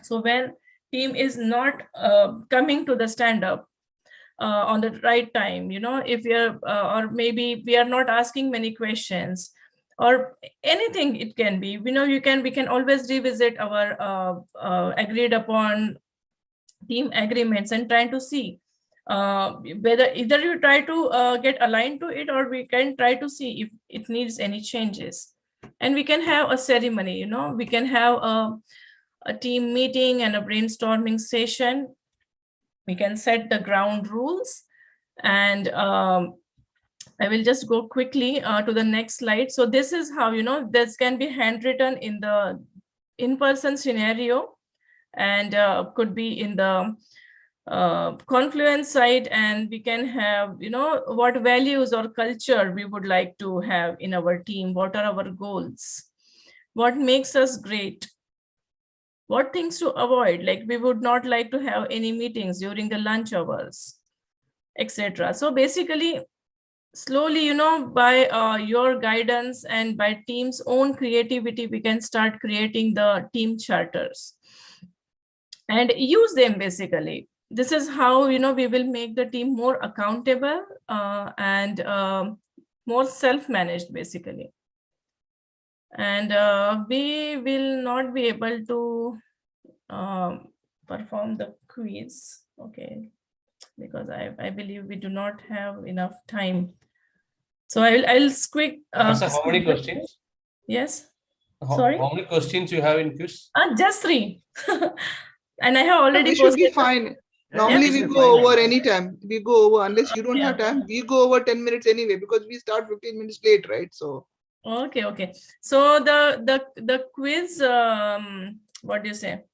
B: So when team is not coming to the stand-up on the right time, if we are, or maybe we are not asking many questions, or anything it can be, we can always revisit our agreed upon team agreements and trying to see whether either you try to get aligned to it, or we can try to see if it needs any changes. And we can have a ceremony, we can have a team meeting and a brainstorming session. We can set the ground rules. And I will just go quickly to the next slide. So this is how, this can be handwritten in the in-person scenario, and could be in the Confluence site. And we can have, what values or culture we would like to have in our team. What are our goals? What makes us great? What things to avoid? Like, we would not like to have any meetings during the lunch hours, etc. So basically, slowly, by your guidance and by team's own creativity, we can start creating the team charters and use them. Basically, this is how, we will make the team more accountable and more self-managed, basically. And we will not be able to perform the quiz, okay, because I believe we do not have enough time. So I'll quick.
D: Harsha, how many questions?
B: Yes.
D: Sorry. How many questions you have in quiz?
B: Just 3. And I have already.
E: We should be fine. Normally we go over anytime. We go over unless you don't have time. We go over 10 minutes anyway because we start 15 minutes late, right? So.
B: Okay. So the quiz, what do you say?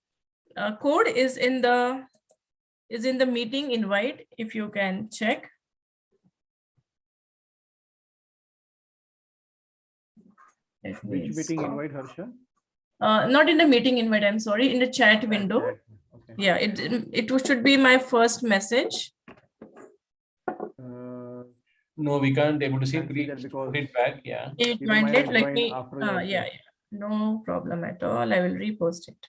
B: Code is in the meeting invite. If you can check.
C: Which meeting invite, Harsha?
B: Not in the meeting invite. I'm sorry. In the chat window. Okay. Yeah, it should be my first message.
D: No, we can't able to see. Put it back. Yeah.
B: It might let me. Yeah. No problem at all. I will repost it.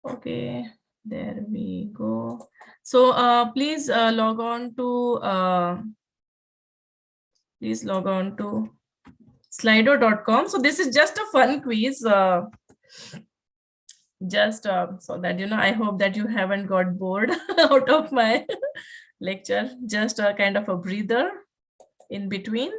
B: Okay, there we go. So please log on to slido.com. So this is just a fun quiz. Just so that, I hope that you haven't got bored out of my lecture. Just a kind of a breather in between.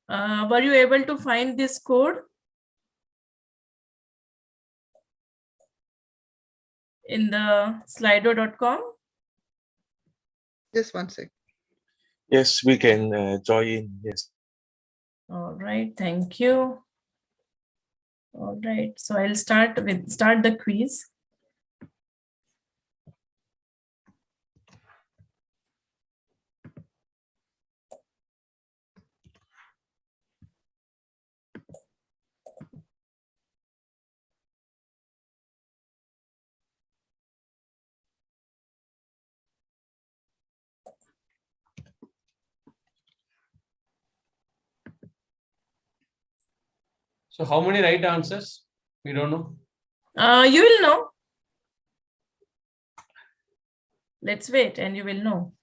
B: Were you able to find this code in the slido.com?
E: Just one sec.
H: Yes, we can join. Yes.
B: All right, thank you. All right, so I'll start the quiz.
D: So how many right answers? We don't know.
B: You will know. Let's wait and you will know.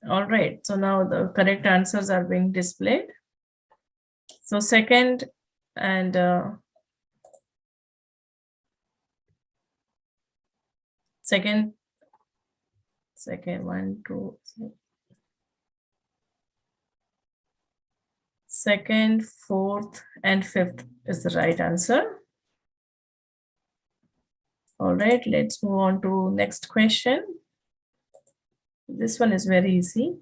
B: All right, so now the correct answers are being displayed. So second and second, 1, 2, 3. Second, fourth, and fifth is the right answer. All right, let's move on to next question. This one is very easy.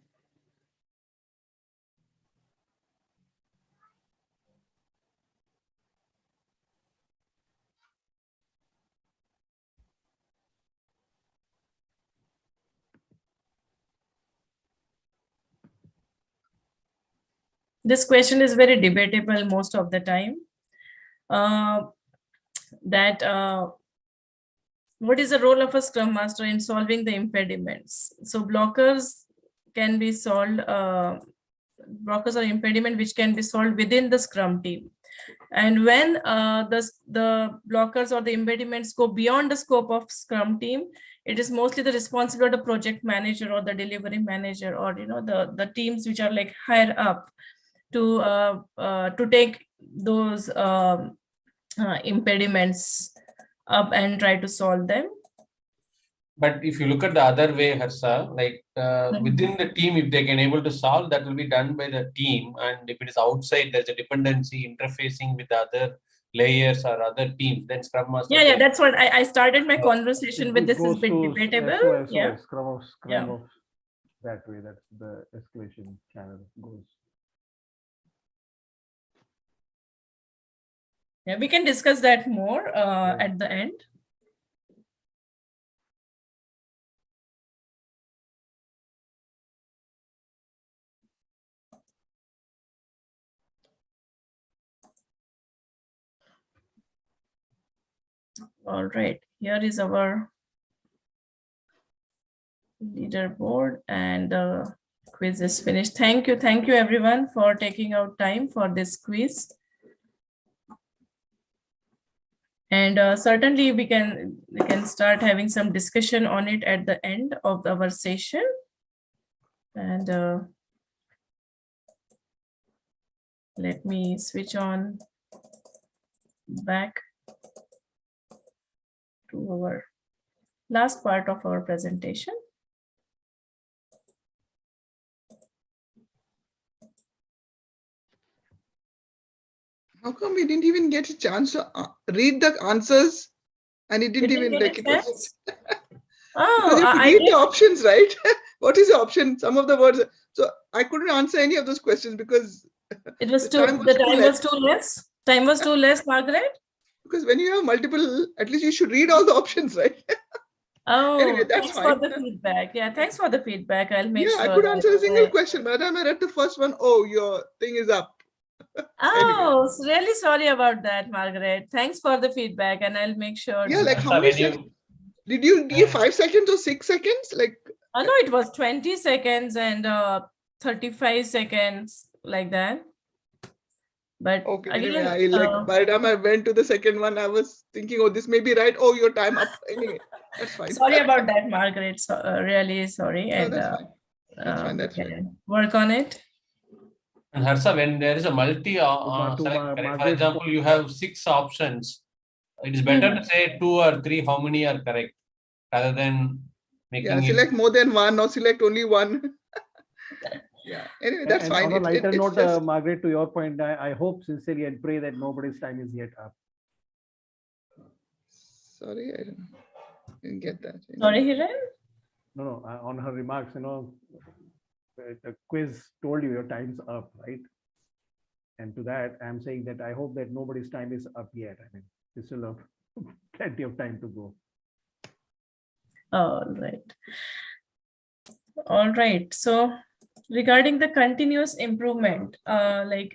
B: This question is very debatable most of the time. What is the role of a Scrum Master in solving the impediments? So blockers can be solved, blockers or impediment which can be solved within the Scrum team. And when the blockers or the impediments go beyond the scope of Scrum team, it is mostly the responsibility of the project manager or the delivery manager, or the teams which are like higher up to take those impediments up and try to solve them.
D: But if you look at the other way, Harsha, like within the team, if they can able to solve, that will be done by the team. And if it is outside, there's a dependency interfacing with other layers or other teams, then Scrum Master.
B: Yeah, that's what I started my conversation with. This is a bit debatable.
C: SOS, Scrum of that way. That's the escalation channel goes.
B: Yeah, we can discuss that more at the end. All right, here is our leaderboard and the quiz is finished. Thank you everyone for taking out time for this quiz. And certainly we can start having some discussion on it at the end of our session. And let me switch on back to our last part of our presentation.
E: How come we didn't even get a chance to read the answers? And it didn't even like it was.
B: Oh,
E: I read the options, right? What is the option? Some of the words. So I couldn't answer any of those questions because
B: it was the time was too less. Time was too less, Margaret.
E: Because when you have multiple, at least you should read all the options, right?
B: Oh,
E: anyway, that's
B: thanks
E: fine.
B: for the feedback. Yeah, thanks for the feedback. I'll make sure.
E: I could answer a single question. By the time I read the first one, oh, your thing is up.
B: Oh, anyway. Really sorry about that, Margaret. Thanks for the feedback, and I'll make sure.
E: Yeah, like how many seconds? Did you give 5 seconds or 6 seconds? Like.
B: Oh, no, it was 20 seconds and 35 seconds, like that. But
E: okay,
B: again,
E: anyway, by the time I went to the second one, I was thinking, oh, this may be right. Oh, your time up. Anyway, that's fine.
B: Sorry about that, Margaret. So, really sorry.
E: No,
B: and
E: that's fine. That's fine. That's fine.
B: Work on it.
D: And Harsha, when there is a multi, for example, you have 6 options. It is better to say 2 or 3 how many are correct rather than making
E: select more than one or select only one. Yeah, anyway, that's fine.
C: On a lighter note, Margaret, to your point, I hope sincerely and pray that nobody's time is yet up.
E: Sorry, I didn't get that.
B: Sorry, Hiren?
C: No, on her remarks, the quiz told you your time's up, right? And to that, I'm saying that I hope that nobody's time is up yet. I mean, we still have plenty of time to go.
B: All right. So regarding the continuous improvement, like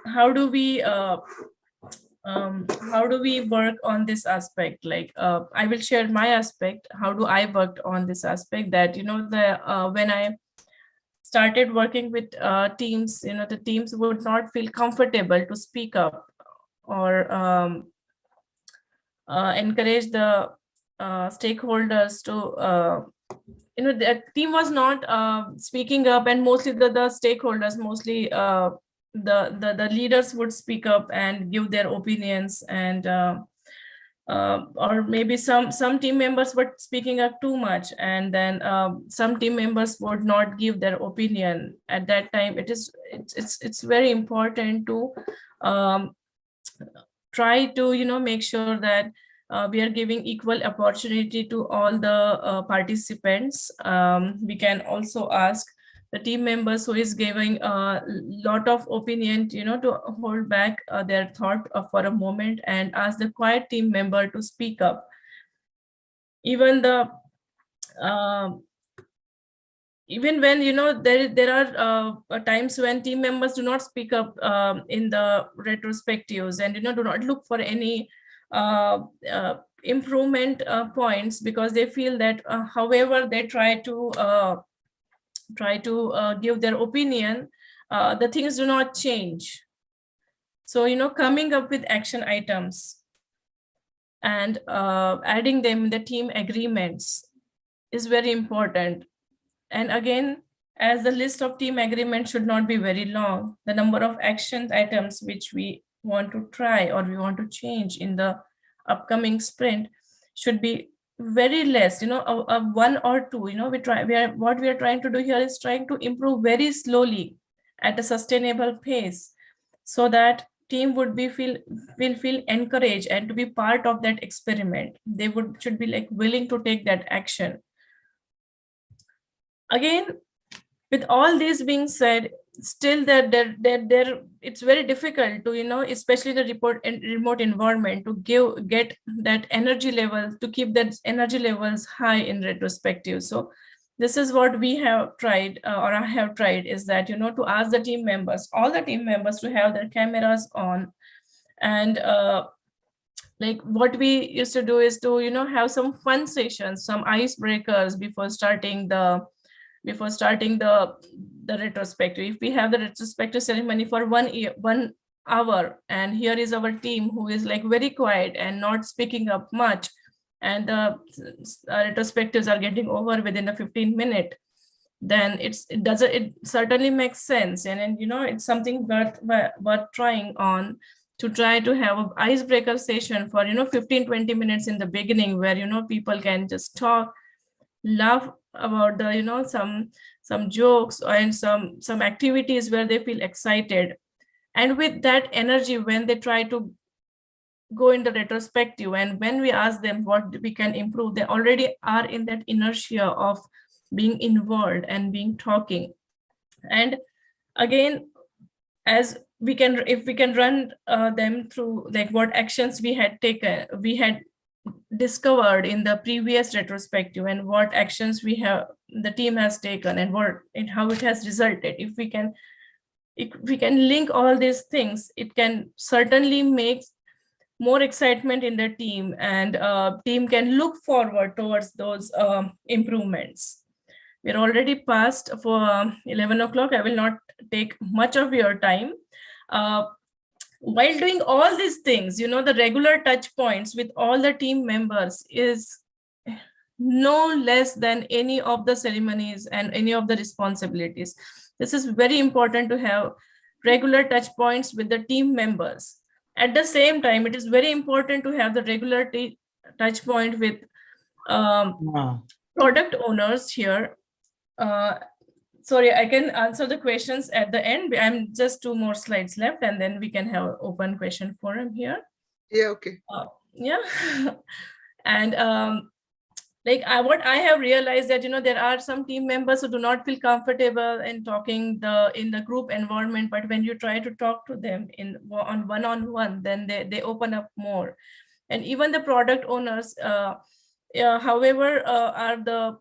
B: how do we work on this aspect? Like I will share my aspect. How do I work on this aspect? That when I started working with teams, the teams would not feel comfortable to speak up or encourage the stakeholders to the team was not speaking up, and mostly the stakeholders, mostly the leaders would speak up and give their opinions, and or maybe some team members were speaking up too much, and then some team members would not give their opinion. At that time, it's very important to try to make sure that we are giving equal opportunity to all the participants. We can also ask the team members who is giving a lot of opinion, to hold back their thought for a moment and ask the quiet team member to speak up. Even even when there are times when team members do not speak up in the retrospectives, and do not look for any improvement points, because they feel that however they try to give their opinion, the things do not change. So coming up with action items and adding them in the team agreements is very important. And again, as the list of team agreements should not be very long, the number of action items which we want to try or we want to change in the upcoming sprint should be very less, a 1 or 2. What we are trying to do here is trying to improve very slowly at a sustainable pace, so that team would feel encouraged and to be part of that experiment. They should be like willing to take that action. Again, with all this being said, still it's very difficult to, especially the remote environment, to get that energy level, to keep that energy levels high in retrospective. So this is what we have tried, or I have tried, is that, to ask the team members, all the team members, to have their cameras on. And like what we used to do is to, have some fun sessions, some icebreakers before starting the retrospective. If we have the retrospective ceremony for 1 hour, and here is our team who is like very quiet and not speaking up much, and the retrospectives are getting over within a 15 minute, then it certainly makes sense. And it's something worth trying on, to try to have an icebreaker session for 15-20 minutes in the beginning, where people can just talk, laugh about the some jokes and some activities where they feel excited. And with that energy, when they try to go in the retrospective, and when we ask them what we can improve, they already are in that inertia of being involved and being talking. And again, as if we can run them through like what actions we had discovered in the previous retrospective, and what actions the team has taken, and how it has resulted. If we can link all these things, it can certainly make more excitement in the team, and team can look forward towards those improvements. We're already past for 11 o'clock. I will not take much of your time. While doing all these things, the regular touch points with all the team members is no less than any of the ceremonies and any of the responsibilities. This is very important, to have regular touch points with the team members. At the same time, it is very important to have the regular touch point with product owners here. Sorry, I can answer the questions at the end. I'm just 2 more slides left, and then we can have an open question forum here.
E: Yeah, okay.
B: Yeah. And what I have realized that, there are some team members who do not feel comfortable in talking in the group environment, but when you try to talk to them on one-on-one, then they open up more. And even the product owners, however, are the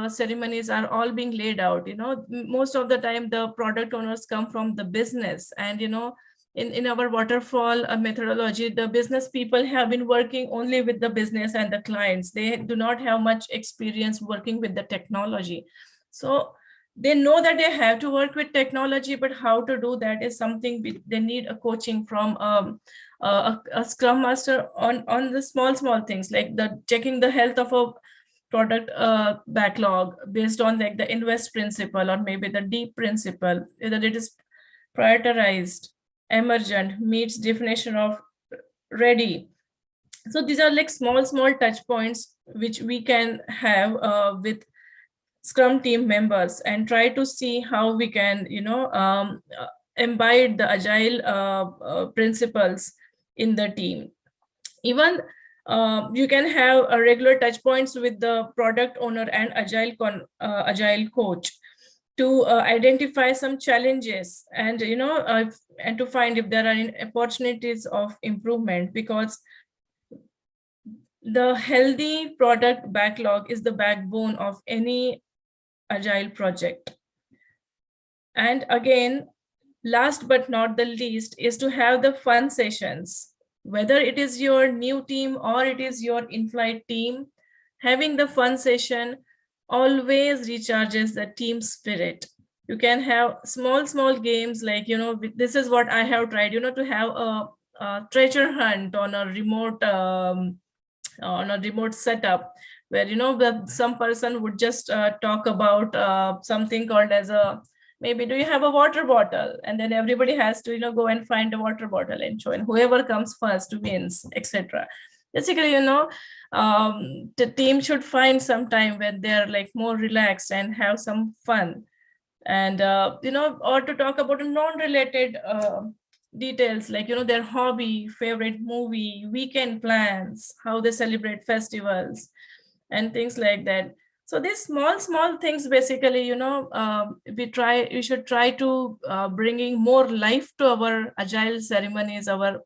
B: ceremonies are all being laid out, most of the time the product owners come from the business, and in our waterfall methodology, the business people have been working only with the business and the clients. They do not have much experience working with the technology. So they know that they have to work with technology, but how to do that is something they need a coaching from a Scrum Master on the small things, like checking the health of a product backlog based on like the invest principle, or maybe the deep principle, whether it is prioritized, emergent, meets definition of ready. So these are like small touch points which we can have with Scrum team members, and try to see how we can imbibe the agile principles in the team. Even you can have a regular touch points with the product owner and agile coach to identify some challenges, and and to find if there are any opportunities of improvement, because the healthy product backlog is the backbone of any Agile project. And again, last but not the least is to have the fun sessions. Whether it is your new team or it is your in-flight team, having the fun session always recharges the team spirit. You can have small games like, this is what I have tried, to have a treasure hunt on a remote setup where, some person would just talk about something called as maybe do you have a water bottle, and then everybody has to go and find a water bottle and show, and whoever comes first wins, etc. Basically, the team should find some time when they're like more relaxed and have some fun, and or to talk about non-related details like their hobby, favorite movie, weekend plans, how they celebrate festivals and things like that. So these small things, basically, we should try to bringing more life to our agile ceremonies, our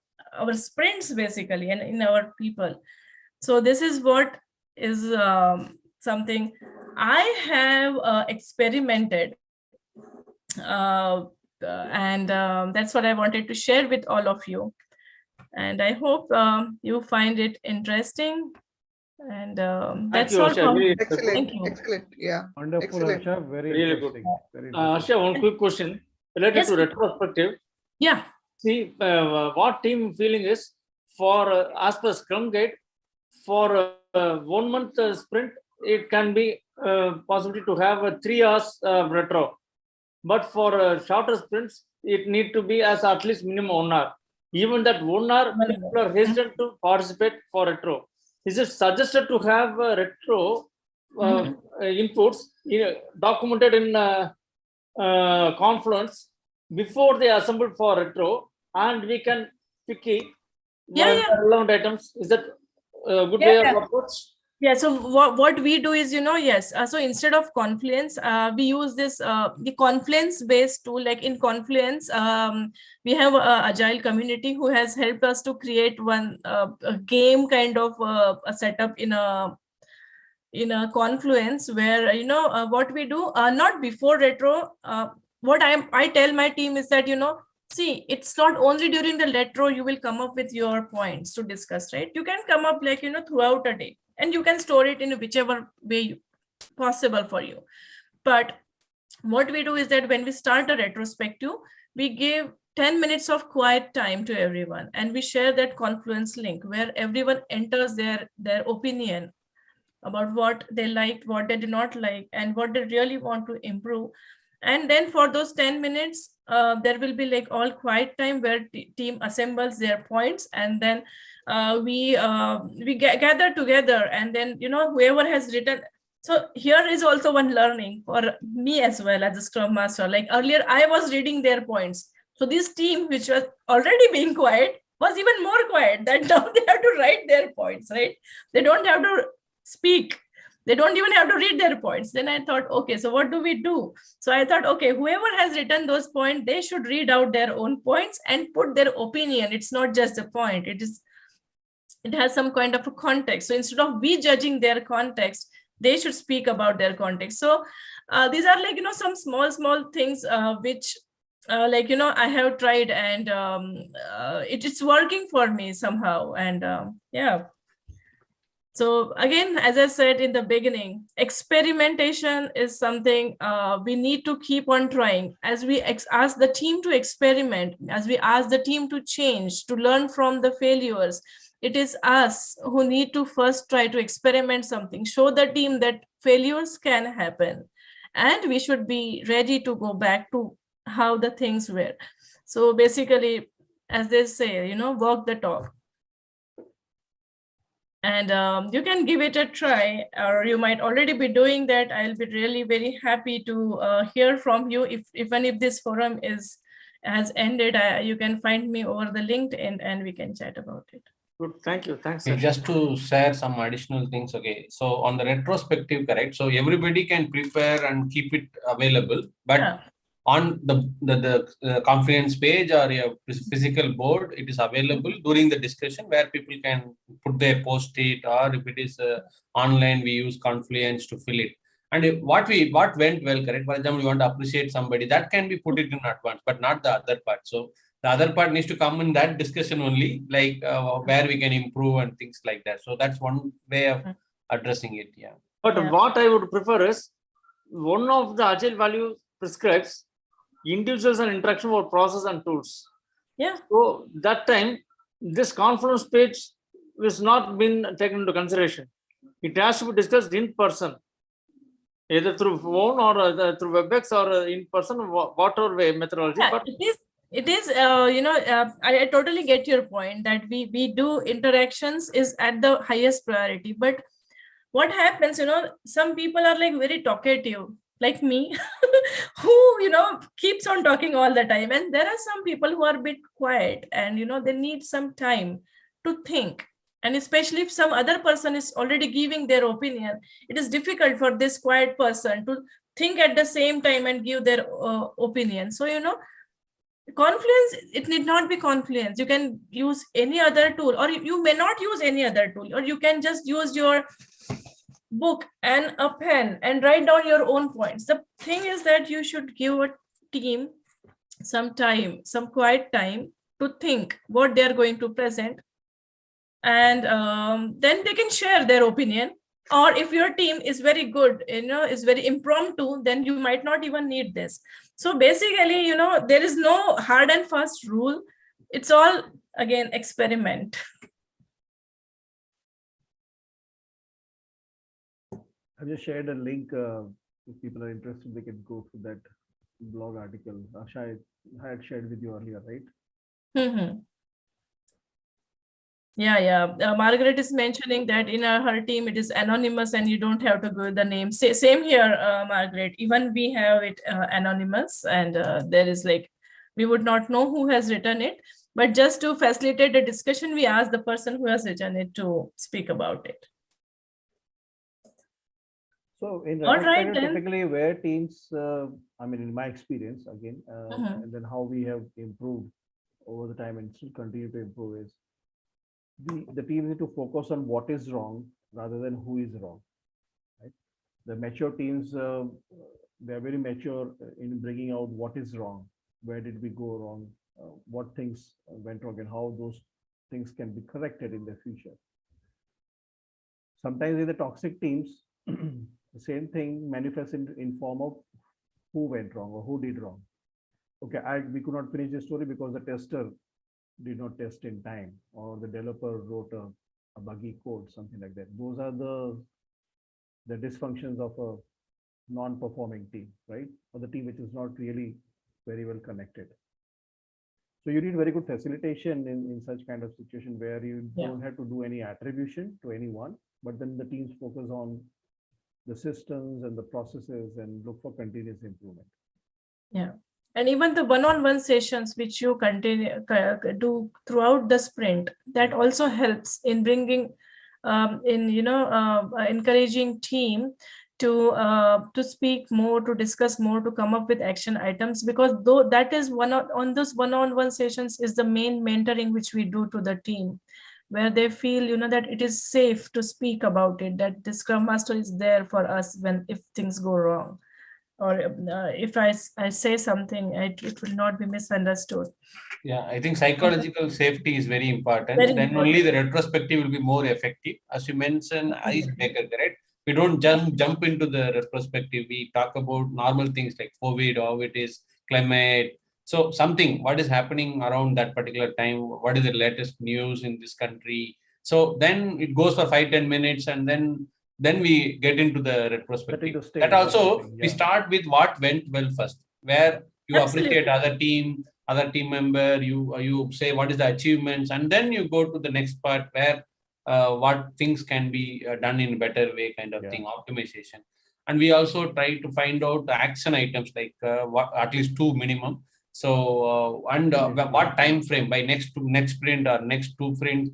B: sprints, basically, and in our people. So this is what is something I have experimented, and that's what I wanted to share with all of you. And I hope you find it interesting. And that's
I: you,
B: all.
I: Harsha. Very
E: Excellent.
B: Thank you.
E: Excellent. Yeah.
C: Wonderful,
E: Excellent.
C: Harsha. Very
I: Really good.
C: interesting. Very interesting.
I: Harsha, one quick question related
B: Yes.
I: to retrospective.
B: Yeah.
I: See, what team feeling is for as per Scrum Guide, for 1 month sprint, it can be possibility to have 3 hours retro. But for shorter sprints, it need to be as at least minimum 1 hour. Even that 1 hour, people are hesitant to participate for retro. Is it suggested to have retro inputs documented in Confluence before they assemble for retro, and we can pick it relevant items? Is that a good way of approach?
B: Yeah, so what we do is, yes. So instead of Confluence, we use this the Confluence based tool. Like in Confluence, we have a Agile community who has helped us to create one a game kind of a setup in a Confluence where what we do not before retro. What I tell my team is that see, it's not only during the retro you will come up with your points to discuss, right? You can come up like throughout a day, and you can store it in whichever way possible for you. But what we do is that when we start a retrospective, we give 10 minutes of quiet time to everyone, and we share that Confluence link where everyone enters their opinion about what they liked, what they did not like, and what they really want to improve. And then for those 10 minutes, there will be like all quiet time where team assembles their points, and then we gather together, and then whoever has written. So here is also one learning for me as well as a Scrum Master. Like earlier, I was reading their points. So this team, which was already being quiet, was even more quiet. That now they have to write their points, right? They don't have to speak. They don't even have to read their points. Then I thought, okay, so what do we do? So I thought, okay, whoever has written those points, they should read out their own points and put their opinion. It's not just a point. It has some kind of a context. So instead of we judging their context, they should speak about their context. So these are like, some small things which I have tried, and it's working for me somehow. And yeah. So again, as I said in the beginning, experimentation is something we need to keep on trying. As we ask the team to experiment, as we ask the team to change, to learn from the failures, it is us who need to first try to experiment something, show the team that failures can happen, and we should be ready to go back to how the things were. So basically, as they say, walk the talk. And you can give it a try, or you might already be doing that. I'll be really very happy to hear from you. Even if this forum has ended, you can find me over the LinkedIn and we can chat about it.
I: Good, thank you. Thanks.
D: Okay, just to share some additional things. Okay, so on the retrospective, correct. So everybody can prepare and keep it available, but on the Confluence page or a physical board, it is available during the discussion where people can put their post-it, or if it is online, we use Confluence to fill it. And what went well, correct? For example, you want to appreciate somebody, that can be put it in advance, but not the other part. So the other part needs to come in that discussion only, like where we can improve and things like that. So that's one way of addressing it. Yeah.
I: But what I would prefer is one of the agile value prescribes individuals and interaction for process and tools.
B: Yeah.
I: So that time, this conference page has not been taken into consideration. It has to be discussed in person, either through phone or through WebEx or in person, whatever way methodology.
B: Yeah,
I: But
B: it is I totally get your point that we do interactions is at the highest priority. But what happens, some people are like very talkative, like me, who keeps on talking all the time, and there are some people who are a bit quiet, and they need some time to think. And especially if some other person is already giving their opinion, it is difficult for this quiet person to think at the same time and give their opinion. So Confluence, it need not be Confluence. You can use any other tool, or you may not use any other tool, or you can just use your book and a pen and write down your own points. The thing is that you should give a team some time, some quiet time to think what they are going to present, and then they can share their opinion. Or if your team is very good, is very impromptu, then you might not even need this. So basically, there is no hard and fast rule. It's all, again, experiment.
C: I've just shared a link. If people are interested, they can go to that blog article. Harsha, I had shared with you earlier, right?
B: Mm-hmm. Yeah. Margaret is mentioning that in her team, it is anonymous and you don't have to go the name. Same here, Margaret. Even we have it anonymous, and there is we would not know who has written it. But just to facilitate the discussion, we ask the person who has written it to speak about it.
C: So in
B: Alright,
C: typically where teams, in my experience again, and then how we have improved over the time and still continue to improve is the teams need to focus on what is wrong rather than who is wrong. Right? The mature teams, they are very mature in bringing out what is wrong, where did we go wrong, what things went wrong, and how those things can be corrected in the future. Sometimes in the toxic teams, the same thing manifests in form of who went wrong or who did wrong. Okay, we could not finish the story because the tester did not test in time, or the developer wrote a buggy code, something like that. Those are the dysfunctions of a non-performing team, right? Or the team which is not really very well connected. So you need very good facilitation in such kind of situation where you don't have to do any attribution to anyone, but then the teams focus on the systems and the processes and look for continuous improvement.
B: Yeah. And even the one-on-one sessions which you do throughout the sprint, that also helps in bringing, encouraging team to speak more, to discuss more, to come up with action items, because though that is on those one-on-one sessions is the main mentoring which we do to the team, where they feel that it is safe to speak about it, that the Scrum Master is there for us if things go wrong, or if I say something, it will not be misunderstood.
D: Yeah, I think psychological safety is very important. Then only the retrospective will be more effective. As you mentioned, icebreaker, correct? We don't jump into the retrospective. We talk about normal things like COVID, how it is, climate. So something, what is happening around that particular time? What is the latest news in this country? So then it goes for 5-10 minutes, and then we get into the retrospective. That also, we start with what went well first, where you appreciate other team member, you say what is the achievements, and then you go to the next part where what things can be done in a better way, kind of thing, optimization. And we also try to find out the action items, like at least 2 minimum. So what time frame by next sprint or next 2 sprints,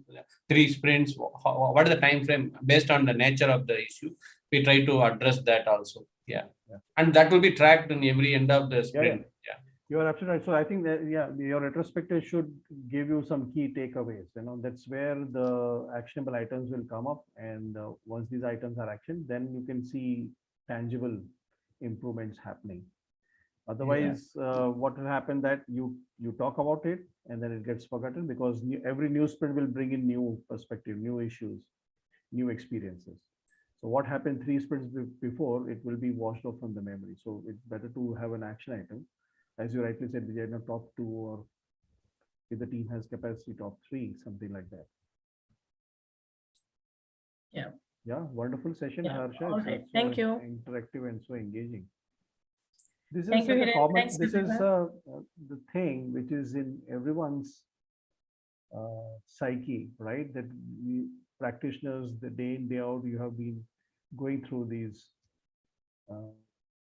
D: 3 sprints, what is the time frame based on the nature of the issue? We try to address that also. And that will be tracked in every end of the sprint.
C: You are absolutely right. So I think that your retrospective should give you some key takeaways. That's where the actionable items will come up, and once these items are actioned, then you can see tangible improvements happening. Otherwise, what will happen that you talk about it and then it gets forgotten because every new sprint will bring in new perspective, new issues, new experiences. So what happened 3 sprints before, it will be washed off from the memory. So it's better to have an action item, as you rightly said, Vijay, top 2, or if the team has capacity, top 3, something like that.
B: Yeah.
C: Yeah, wonderful session,
B: Yeah.
C: Harsha.
B: All
C: It's
B: right.
C: so
B: Thank you.
C: interactive and so engaging. This
B: Thank
C: is
B: you,
C: like a
B: Hiren.
C: common.
B: Thanks,
C: This is
B: everyone.
C: the thing which is in everyone's psyche, right? That we practitioners, the day in day out, you have been going through these